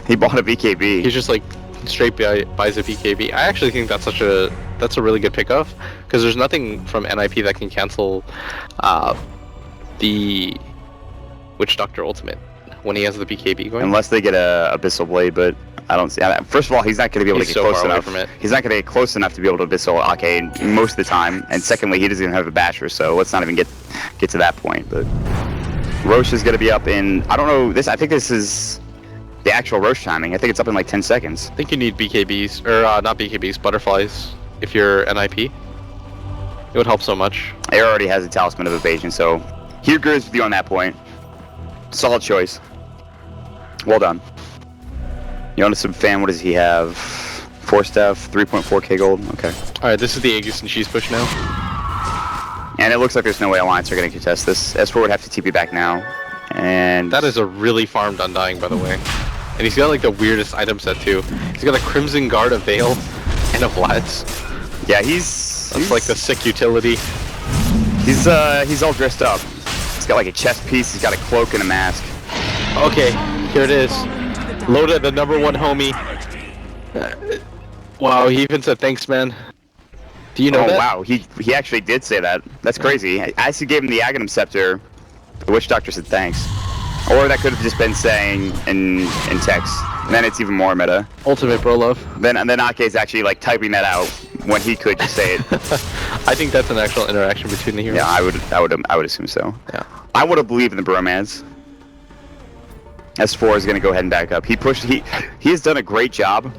He bought a BKB. He's just like straight buys a BKB. I actually think that's a really good pickoff because there's nothing from NIP that can cancel the Witch Doctor ultimate when he has the BKB going. Unless they get a Abyssal Blade, but I don't see. First of all, he's not going to be able to get close enough. He's not going to get close enough to be able to Abyssal Ake most of the time. And secondly, he doesn't even have a Basher, so let's not even get to that point. But Roche is going to be up in, I don't know, I think this is the actual Roche timing. I think it's up in like 10 seconds. I think you need BKBs, or not BKBs, butterflies, if you're NIP. It would help so much. Air already has a Talisman of Evasion, so he agrees with you on that point. Solid choice. Well done. You want some fan? What does he have? 4 staff, 3.4k gold. Okay. Alright, this is the Aegis and Cheese push now. And it looks like there's no way Alliance are going to contest this. S4 would have to TP back now. And that is a really farmed Undying, by the way. And he's got like the weirdest item set too. He's got a Crimson Guard, a Veil, and a Vlad's. Yeah, he's like the sick utility. He's all dressed up. He's got like a chest piece, he's got a cloak and a mask. Okay, here it is. Loda, the #1 homie. Wow, he even said thanks, man. Do you know that? Oh wow, he actually did say that. That's crazy. As he gave him the Aghanim Scepter, the Witch Doctor said thanks. Or that could have just been saying in text. And then it's even more meta. Ultimate bro love. Then Ake's actually like typing that out when he could just say it. I think that's an actual interaction between the heroes. Yeah, I would assume so. Yeah. I would have believed in the bromance. S4 is going to go ahead and back up. He has done a great job.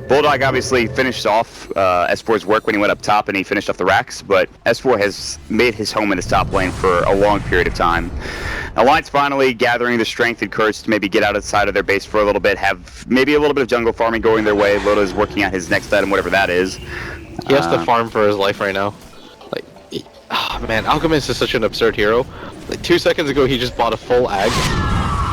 Bulldog obviously finished off S4's work when he went up top and he finished off the racks, but S4 has made his home in this top lane for a long period of time. Alliance finally gathering the strength and courage to maybe get outside of their base for a little bit, have maybe a little bit of jungle farming going their way. Loda is working on his next item, whatever that is. He has to farm for his life right now. Like, man, Alchemist is such an absurd hero. Like 2 seconds ago, he just bought a full Ag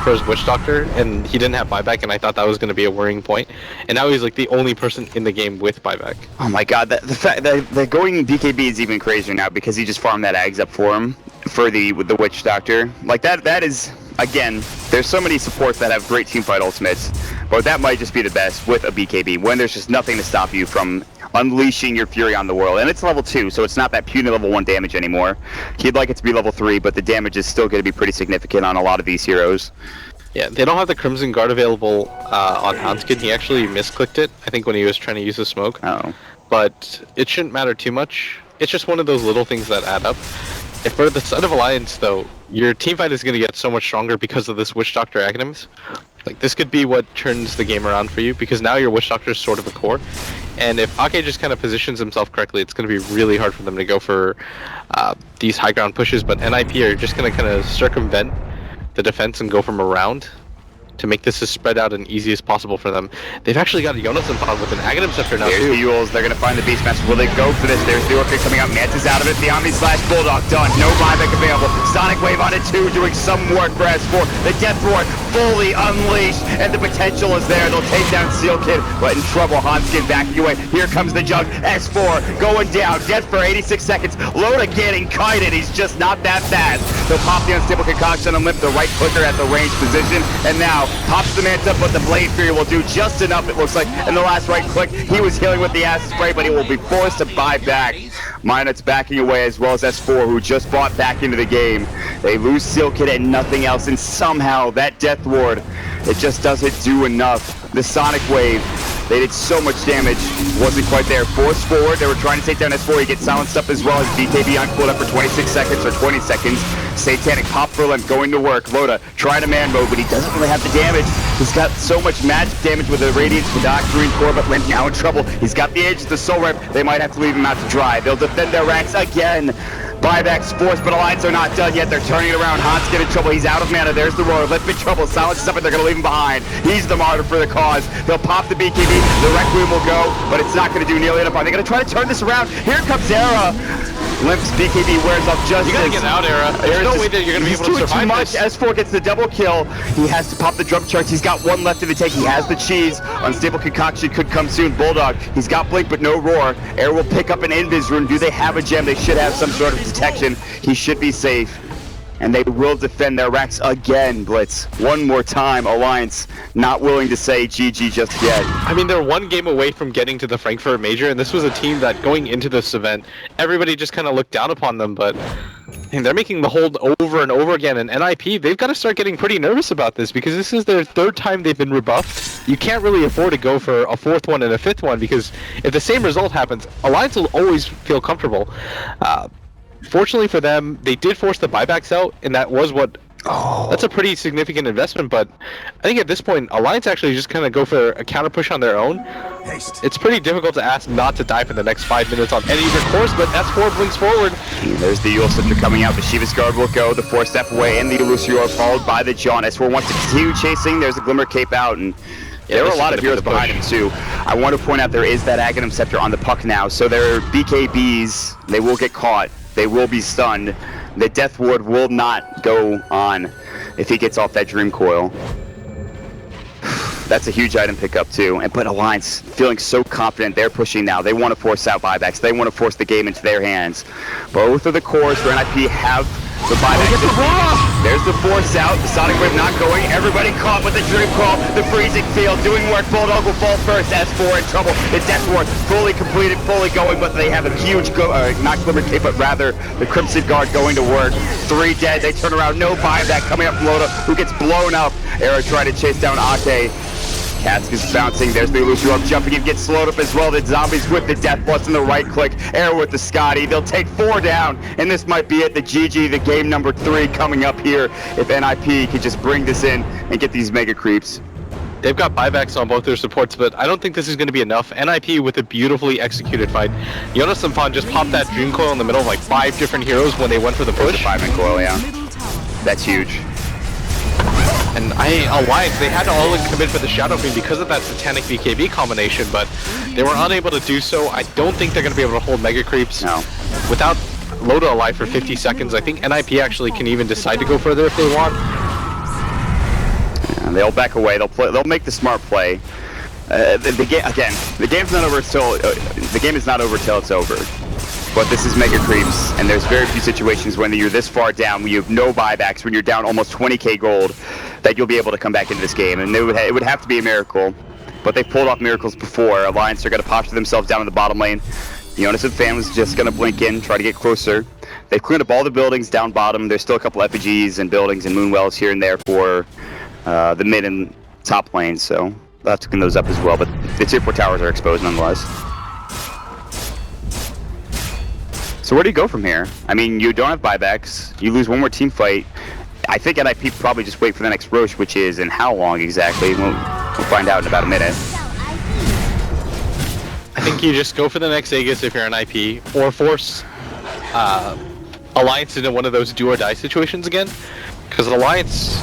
for his Witch Doctor, and he didn't have buyback, and I thought that was going to be a worrying point. And now he's like the only person in the game with buyback. Oh my god, the fact that going BKB is even crazier now because he just farmed that Ags up for him for the Witch Doctor. Like that is, again, there's so many supports that have great teamfight ultimates, but that might just be the best with a BKB when there's just nothing to stop you from unleashing your fury on the world. And it's level 2, so it's not that puny level 1 damage anymore. He'd like it to be level 3, but the damage is still going to be pretty significant on a lot of these heroes. Yeah, they don't have the Crimson Guard available on Hanskin. He actually misclicked it, I think, when he was trying to use the smoke. Oh. But it shouldn't matter too much. It's just one of those little things that add up. If for the side of Alliance, though, your teamfight is going to get so much stronger because of this Witch Doctor Aghanims. Like, this could be what turns the game around for you, because now your Witch Doctor is sort of a core. And if Ake just kind of positions himself correctly, it's going to be really hard for them to go for these high ground pushes. But NIP are just going to kind of circumvent the defense and go from around. to make this as spread out and easy as possible for them. They've actually got a Ninjas-in-Pyjamas with an Aghanim Scepter now, There's too. the Yules. They're going to find the Beastmaster. Will they go for this? There's the Orchid coming out. Mantis out of it. The Omni/Bulldog done. No buyback available. Sonic Wave on it, too, doing some work for S4. The Death Roar fully unleashed, and the potential is there. They'll take down Seal Kid, but in trouble. Hanskin backing away. Here comes the Jug. S4 going down. Dead for 86 seconds. Loda getting kited. He's just not that fast. They'll pop the Unstable Concoction and limp the right clicker at the range position, and now pops the Manta, but the Blade Fury will do just enough, it looks like, in the last right click. He was healing with the Acid Spray, but he will be forced to buy back. Minot's backing away, as well as S4, who just bought back into the game. They lose Seal Kid and nothing else, and somehow that Death Ward, it just doesn't do enough. The Sonic Wave, they did so much damage, wasn't quite there. Forced forward, they were trying to take down S4. He gets silenced up as well as BKB on cooldown for 26 seconds or 20 seconds. Satanic pop for limp going to work. Loda trying to man mode, but he doesn't really have the damage. He's got so much magic damage with the Radiance, the Doctrine Core, but Limp now in trouble. He's got the edge, the Soul Rip. They might have to leave him out to dry. They'll defend their ranks again. Buybacks forced, but Alliance are not done yet. They're turning it around. Hans get in trouble. He's out of mana. There's the Roar. Limp in trouble. Silence is up, and they're going to leave him behind. He's the martyr for the cause. They'll pop the BKB. The Requiem will go, but it's not going to do nearly enough. Are they going to try to turn this around? Here comes Era. Limp's BKB wears off just. You gotta get out, Era. There's no way that you're gonna be able to survive this. S4 gets the double kill. He has to pop the drum charts. He's got one left in the tank. He has the cheese. Unstable Concoction could come soon. Bulldog. He's got Blink, but no Roar. Air will pick up an Invis rune. Do they have a gem? They should have some sort of detection. He should be safe. And they will defend their racks again, Blitz. One more time, Alliance not willing to say GG just yet. I mean, they're one game away from getting to the Frankfurt Major, and this was a team that, going into this event, everybody just kind of looked down upon them, but they're making the hold over and over again, and NIP, they've got to start getting pretty nervous about this, because this is their third time they've been rebuffed. You can't really afford to go for a fourth one and a fifth one, because if the same result happens, Alliance will always feel comfortable. Fortunately for them, they did force the buybacks out, and that was what... That's a pretty significant investment, but I think at this point, Alliance actually just kind of go for a counter push on their own. It's pretty difficult to ask not to die for the next 5 minutes on any course, but S4 blinks forward. And there's the Yule Scepter coming out. The Shiva's Guard will go. The 4-step away, and the Illusior followed by the John. S4 wants to continue chasing. There's a Glimmer Cape out, and there are a lot of heroes behind him, too. I want to point out there is that Aghanim Scepter on the puck now, so their BKBs, they will get caught. They will be stunned. The Death Ward will not go on if he gets off that Dream Coil. That's a huge item pickup too. But Alliance feeling so confident, they're pushing now. They want to force out buybacks. They want to force the game into their hands. Both of the cores for NIP have the buybacks. There's the force out. The Sonic Wave not going. Everybody caught with the Dream Call. The freezing field doing work. Bulldog will fall first. S4 in trouble. The Death Ward fully completed, fully going, but they have a huge not Glimmer Cape, but rather the Crimson Guard going to work. 3 dead. They turn around. No buyback coming up from Loda, who gets blown up. Era trying to chase down Ake. Katsk is bouncing. There's the Illusion up, jumping and gets slowed up as well. The zombies with the Death Plus and the right click. Air with the Scotty. They'll take 4 down, and this might be it. The GG, the game number 3 coming up here. If NIP could just bring this in and get these mega creeps. They've got buybacks on both their supports, but I don't think this is going to be enough. NIP with a beautifully executed fight. Ninjas-in-Pyjamas just popped that Dream Coil in the middle of like 5 different heroes when they went for the push. The 5-man coil, yeah. That's huge. And Alliance, they had to all in commit for the Shadow Fiend because of that Satanic BKB combination, but they were unable to do so. I don't think they're going to be able to hold Mega Creeps. No. Without Loda alive for 50 seconds, I think NIP actually can even decide to go further if they want. Yeah, they'll back away. They'll make the smart play. The game's not over till the game is not over till it's over. But this is Mega Creeps, and there's very few situations when you're this far down, when you have no buybacks, when you're down almost 20k gold, that you'll be able to come back into this game. And it would have to be a miracle. But they've pulled off miracles before. Alliance are going to posture themselves down in the bottom lane. The Onus of Fan was just going to blink in, try to get closer. They've cleaned up all the buildings down bottom. There's still a couple effigies and buildings and moonwells here and there for the mid and top lanes, so they'll have to clean those up as well. But the tier 4 towers are exposed nonetheless. So where do you go from here? I mean, you don't have buybacks. You lose one more team fight. I think NIP probably just wait for the next Roche, which is in how long exactly? We'll find out in about a minute. I think you just go for the next Aegis if you're an IP, or force Alliance into one of those do or die situations again. Because Alliance,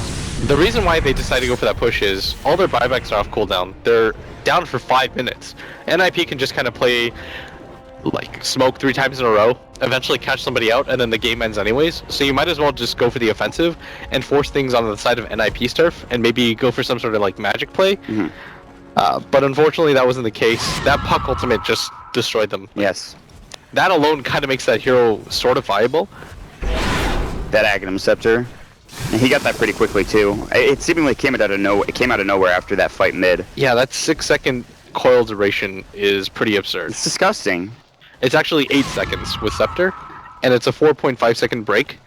The reason why they decided to go for that push is all their buybacks are off cooldown. They're down for 5 minutes. NIP can just kind of play like smoke 3 times in a row, eventually catch somebody out, and then the game ends anyways. So you might as well just go for the offensive and force things on the side of NIP's turf and maybe go for some sort of like magic play. But unfortunately that wasn't the case. That puck ultimate just destroyed them. Yes. That alone kind of makes that hero sort of viable. That Aghanim Scepter. And he got that pretty quickly too. It seemingly came out of nowhere after that fight mid. Yeah, that 6-second coil duration is pretty absurd. It's disgusting. It's actually 8 seconds with Scepter, and it's a 4.5-second break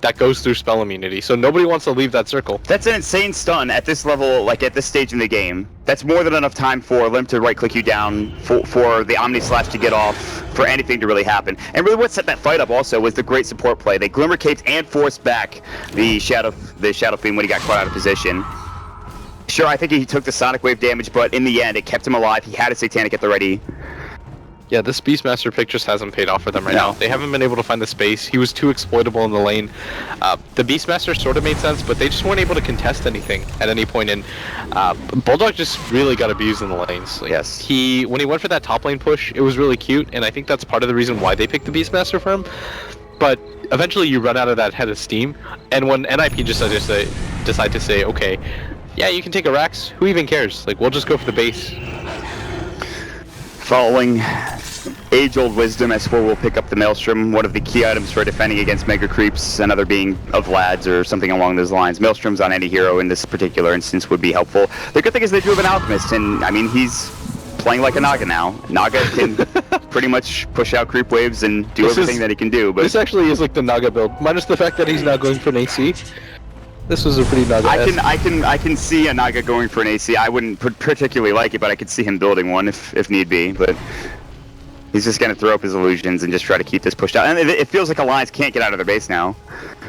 that goes through spell immunity, so nobody wants to leave that circle. That's an insane stun at this level, like at this stage in the game. That's more than enough time for Limp to right-click you down, for the Omni Slash to get off, for anything to really happen. And really what set that fight up also was the great support play. They Glimmer Caped and forced back the Shadow Fiend when he got caught out of position. Sure, I think he took the Sonic Wave damage, but in the end, it kept him alive. He had a Satanic at the ready. Yeah, this Beastmaster pick just hasn't paid off for them right now. They haven't been able to find the space. He was too exploitable in the lane. The Beastmaster sort of made sense, but they just weren't able to contest anything at any point. And Bulldog just really got abused in the lanes. Like, Yes. When he went for that top lane push, it was really cute, and I think that's part of the reason why they picked the Beastmaster for him. But eventually you run out of that head of steam, and when NIP just decide to say, okay, yeah, you can take a Rax, who even cares? Like, we'll just go for the base. Following age-old wisdom, S4 will pick up the Maelstrom, one of the key items for defending against Mega Creeps, another being of Lads or something along those lines. Maelstroms on any hero in this particular instance would be helpful. The good thing is they do have an Alchemist, and I mean, he's playing like a Naga now. Naga can pretty much push out creep waves and do everything that he can do. But this actually is like the Naga build, minus the fact that he's now going for an AC. This was a pretty Naga. I can see a Naga going for an AC. I wouldn't particularly like it, but I could see him building one if need be. But he's just gonna throw up his illusions and just try to keep this pushed out. And it feels like Alliance can't get out of their base now.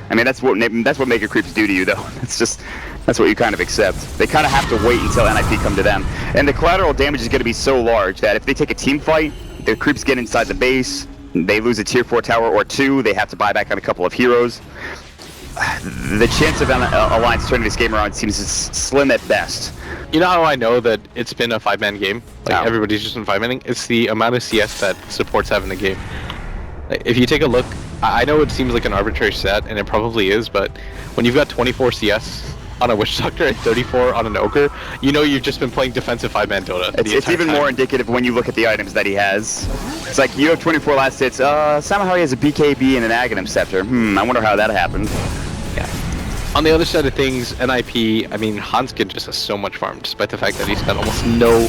I mean, that's what Mega Creeps do to you, though. That's what you kind of accept. They kind of have to wait until NIP come to them. And the collateral damage is going to be so large that if they take a team fight, the creeps get inside the base, they lose a tier 4 tower or 2, they have to buy back on a couple of heroes. The chance of Alliance turning this game around seems slim at best. You know how I know that it's been a 5-man game? Like, everybody's just been 5-manning? It's the amount of CS that supports have in the game. If you take a look, I know it seems like an arbitrary stat, and it probably is, but when you've got 24 CS on a Witch Doctor and 34 on an Ogre, you know you've just been playing defensive 5-man Dota. It's even more indicative when you look at the items that he has. It's like, you have 24 last hits, somehow he has a BKB and an Aghanim Scepter. I wonder how that happened. Yeah. On the other side of things, NIP, I mean, Hanskin just has so much farm, despite the fact that he's got almost no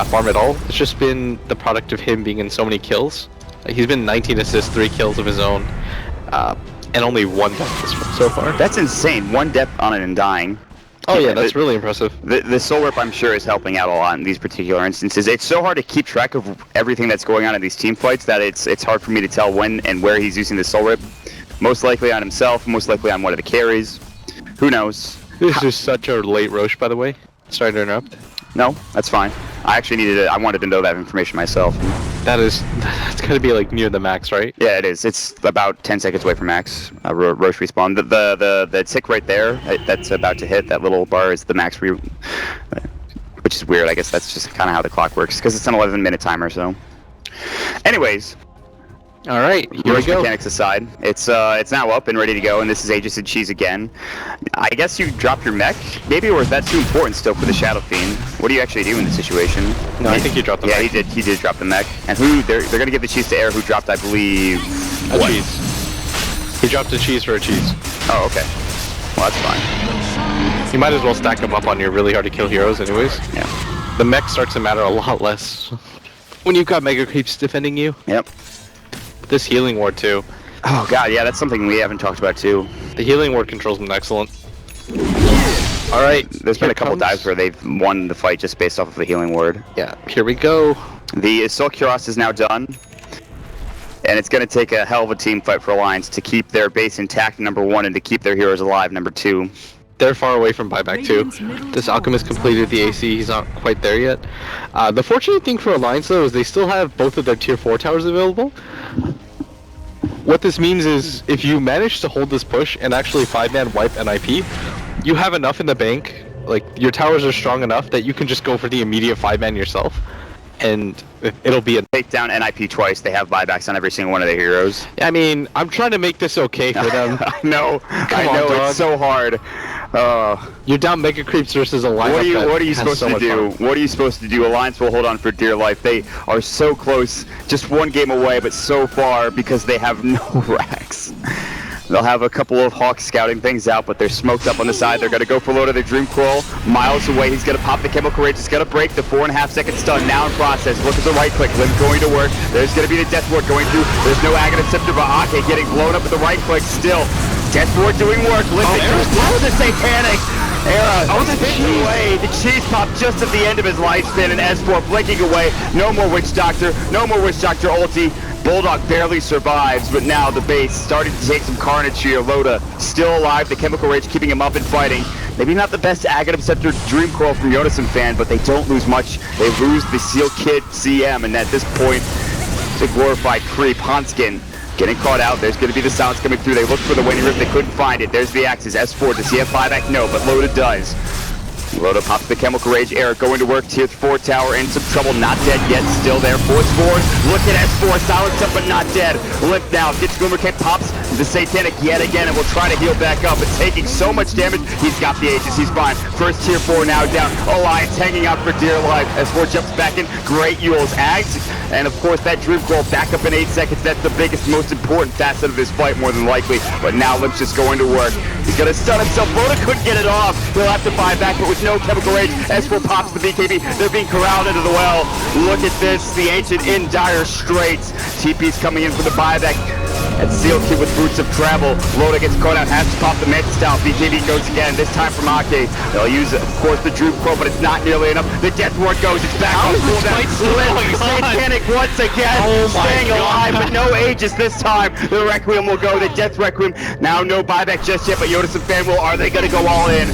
farm at all. It's just been the product of him being in so many kills. He's been 19 assists, 3 kills of his own, and only 1 death so far. That's insane. 1 death on an Undying. Oh yeah, that's really impressive. The Soul Rip, I'm sure, is helping out a lot in these particular instances. It's so hard to keep track of everything that's going on in these team fights that it's hard for me to tell when and where he's using the Soul Rip. Most likely on himself, most likely on one of the carries. Who knows? This is such a late Roche, by the way. Sorry to interrupt. No, that's fine. I wanted to know that information myself. That's gotta be like near the max, right? Yeah, it is. It's about 10 seconds away from max. Roche respawn. The tick right there, that's about to hit. That little bar is the max, which is weird. I guess that's just kind of how the clock works, because it's an 11-minute timer. So, anyways. All right, here we go. Mechanics aside, it's now up and ready to go, and this is Aegis and Cheese again. I guess you drop your mech, maybe, or is that too important still for the Shadow Fiend? What do you actually do in this situation? No, I think you dropped the mech. Yeah, he did drop the mech. And they're gonna give the cheese to Air, who dropped, I believe, a cheese. He dropped a cheese for a cheese. Oh, okay. Well, that's fine. You might as well stack them up on your really hard to kill heroes, anyways. Yeah. The mech starts to matter a lot less when you've got Mega Creeps defending you. Yep. This healing ward too. Oh god, yeah, that's something we haven't talked about too. The healing ward control's been excellent. Alright, there's been a couple dives where they've won the fight just based off of the healing ward. Yeah, here we go. The Assault Kuros is now done. And it's going to take a hell of a team fight for Alliance to keep their base intact, number 1, and to keep their heroes alive, number 2. They're far away from buyback too. This Alchemist completed the AC, he's not quite there yet. The fortunate thing for Alliance though is they still have both of their tier 4 towers available. What this means is if you manage to hold this push and actually 5-man wipe NIP, you have enough in the bank. Like, your towers are strong enough that you can just go for the immediate 5-man yourself, and it'll be a... Take down NIP twice. They have buybacks on every single one of their heroes. I mean, I'm trying to make this okay for them. I know. Come I know. on, dog. It's so hard. You're down Mega Creeps versus a lineup. What are you supposed to do? What are you supposed to do? Alliance will hold on for dear life. They are so close, just one game away, but so far because they have no racks. They'll have a couple of Hawks scouting things out, but they're smoked up on the side. They're going to go for load of their Dream Crawl. Miles away, he's going to pop the Chemical Rage. He's going to break the 4.5 second stun. Now in process. Look at the right click. Limb going to work. There's going to be the Death Ward going through. There's no Aghanim Scepter, but Ake getting blown up with the right click still. Death Ward doing work. Limping through the Satanic. Era spins away. The cheese pop just at the end of his lifespan, and S4 blinking away. No more Witch Doctor. No more Witch Doctor ulti. Bulldog barely survives, but now the base starting to take some carnage here. Loda still alive. The Chemical Rage keeping him up and fighting. Maybe not the best Aghanim Scepter Dream Crawl from Yonasan, but they don't lose much. They lose the Seal Kid CM, and at this point, the glorified creep Hanskin getting caught out. There's going to be the sounds coming through. They looked for the Winning Rip. They couldn't find it. There's the Axis. S4. Does he have buyback? No, but Loda does. Loda pops the Chemical Rage. Eric going to work. Tier 4 tower in some trouble. Not dead yet. Still there. Force forward. Look at S4. Silenced up, but not dead. Limp now. Gets Glimmer Cape. Pops the Satanic yet again and will try to heal back up. It's taking so much damage. He's got the Aegis. He's fine. First Tier 4 now down. Alliance hanging out for dear life. S4 jumps back in. Great Yules. Ags. And of course that Dream Crawl back up in 8 seconds. That's the biggest, most important facet of this fight more than likely. But now Limp's just going to work. He's going to stun himself. Loda couldn't get it off. He'll have to buy back, but with no Chemical Rage, S4 pops the BKB. They're being corralled into the well. Look at this. The Ancient in dire straits. TP's coming in for the buyback. And Seal Kid with Boots of Travel. Loda gets caught out, has to pop the Manta Style. BKB goes again, this time from Ake. They'll use, of course, the Dream Crow, but it's not nearly enough. The Death Ward goes, it's back on cooldown. Satanic once again, staying alive, but no Aegis this time. The Requiem will go, the Death Requiem. Now no buyback just yet, but Yonasan fan will. Are they going to go all in?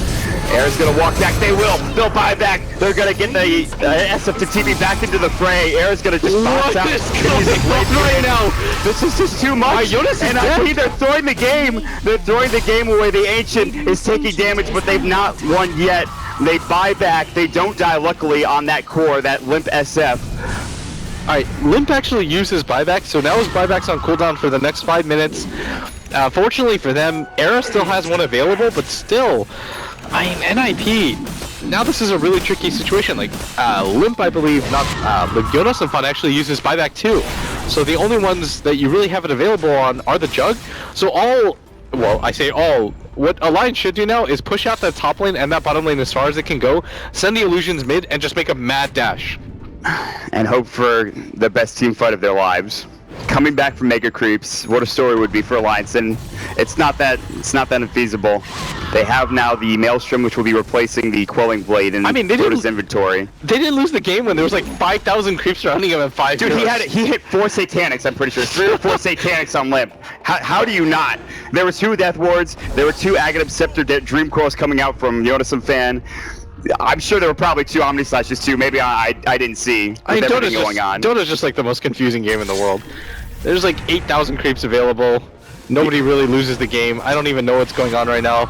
Air's gonna walk back, they will. They'll buy back. They're gonna get the SF to TP back into the fray. Air's gonna just bounce out. Right now. This is just too much. And I think they're throwing the game. They're throwing the game away. The Ancient is taking damage, but they've not won yet. They buy back. They don't die, luckily, on that core, that Limp SF. Alright, Limp actually uses buyback, so now his buyback's on cooldown for the next 5 minutes. Fortunately for them, Era still has one available, but still, I mean, NIP, now this is a really tricky situation. Like, Limp, I believe, not, Yonasan actually uses buyback too. So the only ones that you really have it available on are the Jug. So I say all, what Alliance should do now is push out that top lane and that bottom lane as far as it can go, send the illusions mid, and just make a mad dash. And hope for the best team fight of their lives. Coming back from Mega Creeps, what a story would be for Alliance, and it's not that unfeasible. They have now the Maelstrom, which will be replacing the Quelling Blade in Dota's inventory. They didn't lose the game when there was like 5,000 creeps surrounding him at 5 Dude, he hit 4 Satanics, I'm pretty sure. 3 or 4 Satanics on Limp. How do you not? There were 2 Death Wards, there were 2 Aghanim Scepter Dream Crawls coming out from Yonasan fan. I'm sure there were probably 2 Omni Slashes too. Maybe I didn't see everything going on. Dota's just like the most confusing game in the world. There's like 8,000 creeps available. Nobody really loses the game. I don't even know what's going on right now.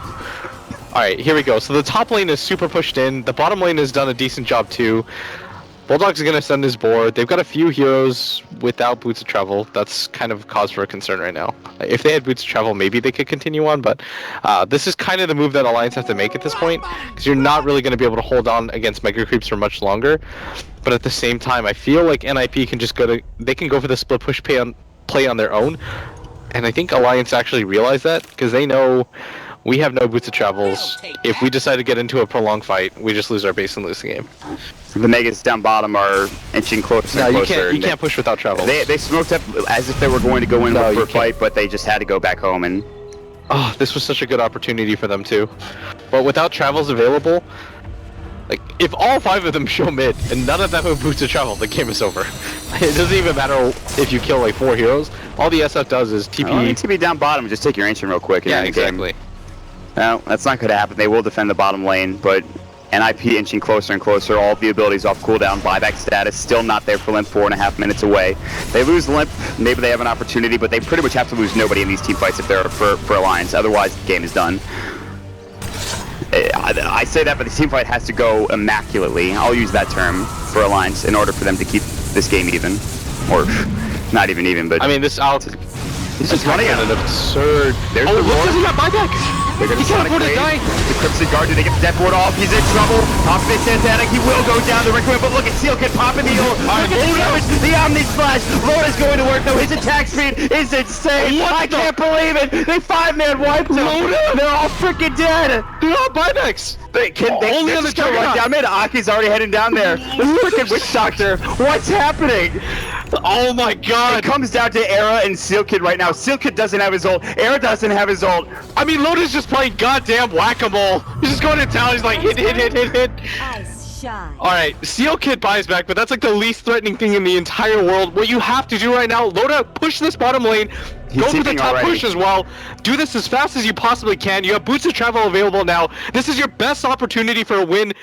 Alright, here we go. So the top lane is super pushed in. The bottom lane has done a decent job too. Bulldog's gonna send his board. They've got a few heroes without Boots of Travel. That's kind of cause for a concern right now. If they had Boots of Travel, maybe they could continue on, but this is kind of the move that Alliance have to make at this point, because you're not really going to be able to hold on against Mega Creeps for much longer. But at the same time, I feel like NIP can just they can go for the split push play on their own, and I think Alliance actually realized that, because they know we have no Boots of Travels. If we decide to get into a prolonged fight, we just lose our base and lose the game. The Megas down bottom are inching closer and closer. You can't push without Travels. They smoked up as if they were going to go in for a fight, but they just had to go back home. And oh, this was such a good opportunity for them too. But without Travels available, like, if all 5 of them show mid and none of them have Boots of Travel, the game is over. It doesn't even matter if you kill like 4 heroes. All the SF does is TP. TP down bottom, just take your Ancient real quick. Yeah, exactly. No, that's not going to happen. They will defend the bottom lane, but NIP inching closer and closer. All of the abilities off cooldown. Buyback status still not there for Limp. 4.5 minutes away. They lose Limp. Maybe they have an opportunity, but they pretty much have to lose nobody in these team fights if they're for Alliance. Otherwise, the game is done. I say that, but the team fight has to go immaculately. I'll use that term for Alliance in order for them to keep this game even, or not even, but I mean, this Alex he's just running at at an absurd. There's Oh, the look, roar. does he got buyback? They're gonna He can't afford to Sonic die. Blade. The Crimson Guard, did they get the death ward off? He's in trouble. Optimus Santanic, he will go down the Rickman, but look at Seal Kid popping the ult. Look at the damage, the Omni Splash. Loda's going to work though. His attack speed is insane. I can't believe it. They 5-man wiped him. They're all freaking dead. They're all buybacks. They Only on the just gonna run Juggernaut. down mid. Aki's already heading down there. The freaking Witch Doctor. What's happening? Oh my god. It comes down to Era and Seal Kid right now. Seal Kid doesn't have his ult. Era doesn't have his ult. I mean, Loda's just playing goddamn whack-a-mole. He's just going to town. He's like, hit. Ice shine. Alright, Seal Kid buys back, but that's like the least threatening thing in the entire world. What you have to do right now, Loda, push this bottom lane. Go for the TPing top already. push as well. Do this as fast as you possibly can. You have boots of travel available now. This is your best opportunity for a win.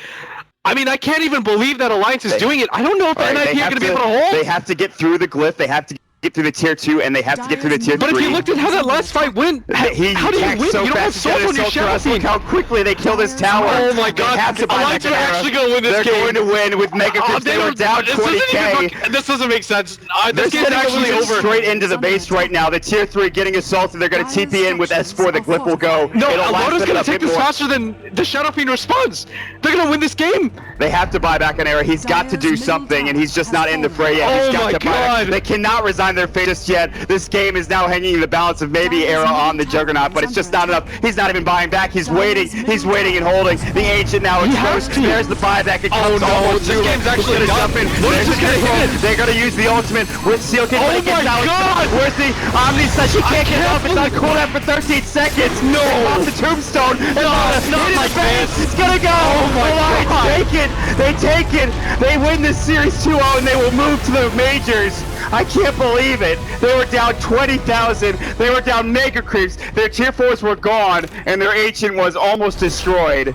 I mean, I can't even believe that Alliance is doing it. I don't know if the All right, NIP they are have going to be able to hold. They have to get through the glyph. They have to get through the tier 2, and they have to get through the tier 3. But if you looked at how that last fight went, how do you attacked win? so You don't have fast, souls on your Assault shadow Thrust. Look feed. how quickly they kill this tower. Oh my They god, have to buy Alliance back are an Era. actually going to win this They're game. going to win with Mega Crypts. They were down this doesn't 20k. even this doesn't make sense. They're This game's actually over. straight into the base right now. The tier 3 getting assaulted. They're going to TP in with S4. The glyph will go. No, It'll last Loda's them gonna a take bit this more. faster than the Shadow Fiend responds. They're gonna win this game. They have to buy back an Era. He's got to do something, and he's just not in the fray yet. Oh He's got my to buy back. God. They cannot resign their fate just yet. This game is now hanging in the balance of maybe Era on the Juggernaut, but it's just not enough. He's not even buying back. He's waiting. He's waiting and holding. The Ancient now exposed. There's the buyback. It comes no, almost this through. game's actually He's gonna done. jump in. What There's is the this gonna control. hit? They're going to use the ultimate with Seal Kid. Oh but it gets my out. God. Where's the Omni Slash? He can't get up. It's on cooldown for 13 seconds. No. Off the tombstone. it's not like this. It's gonna go. Oh my God. Take it. They take it. They win this series 2-0 and they will move to the majors. I can't believe it. They were down 20,000. They were down Mega Creeps. Their tier 4s were gone and their Ancient was almost destroyed.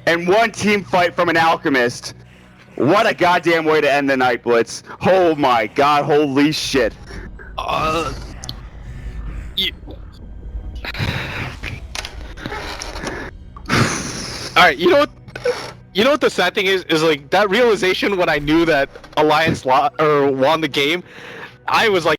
And one team fight from an Alchemist. What a goddamn way to end the night, Blitz. Oh my god, holy shit. Alright, you know what? You know what the sad thing is like that realization when I knew that Alliance won the game. I was like,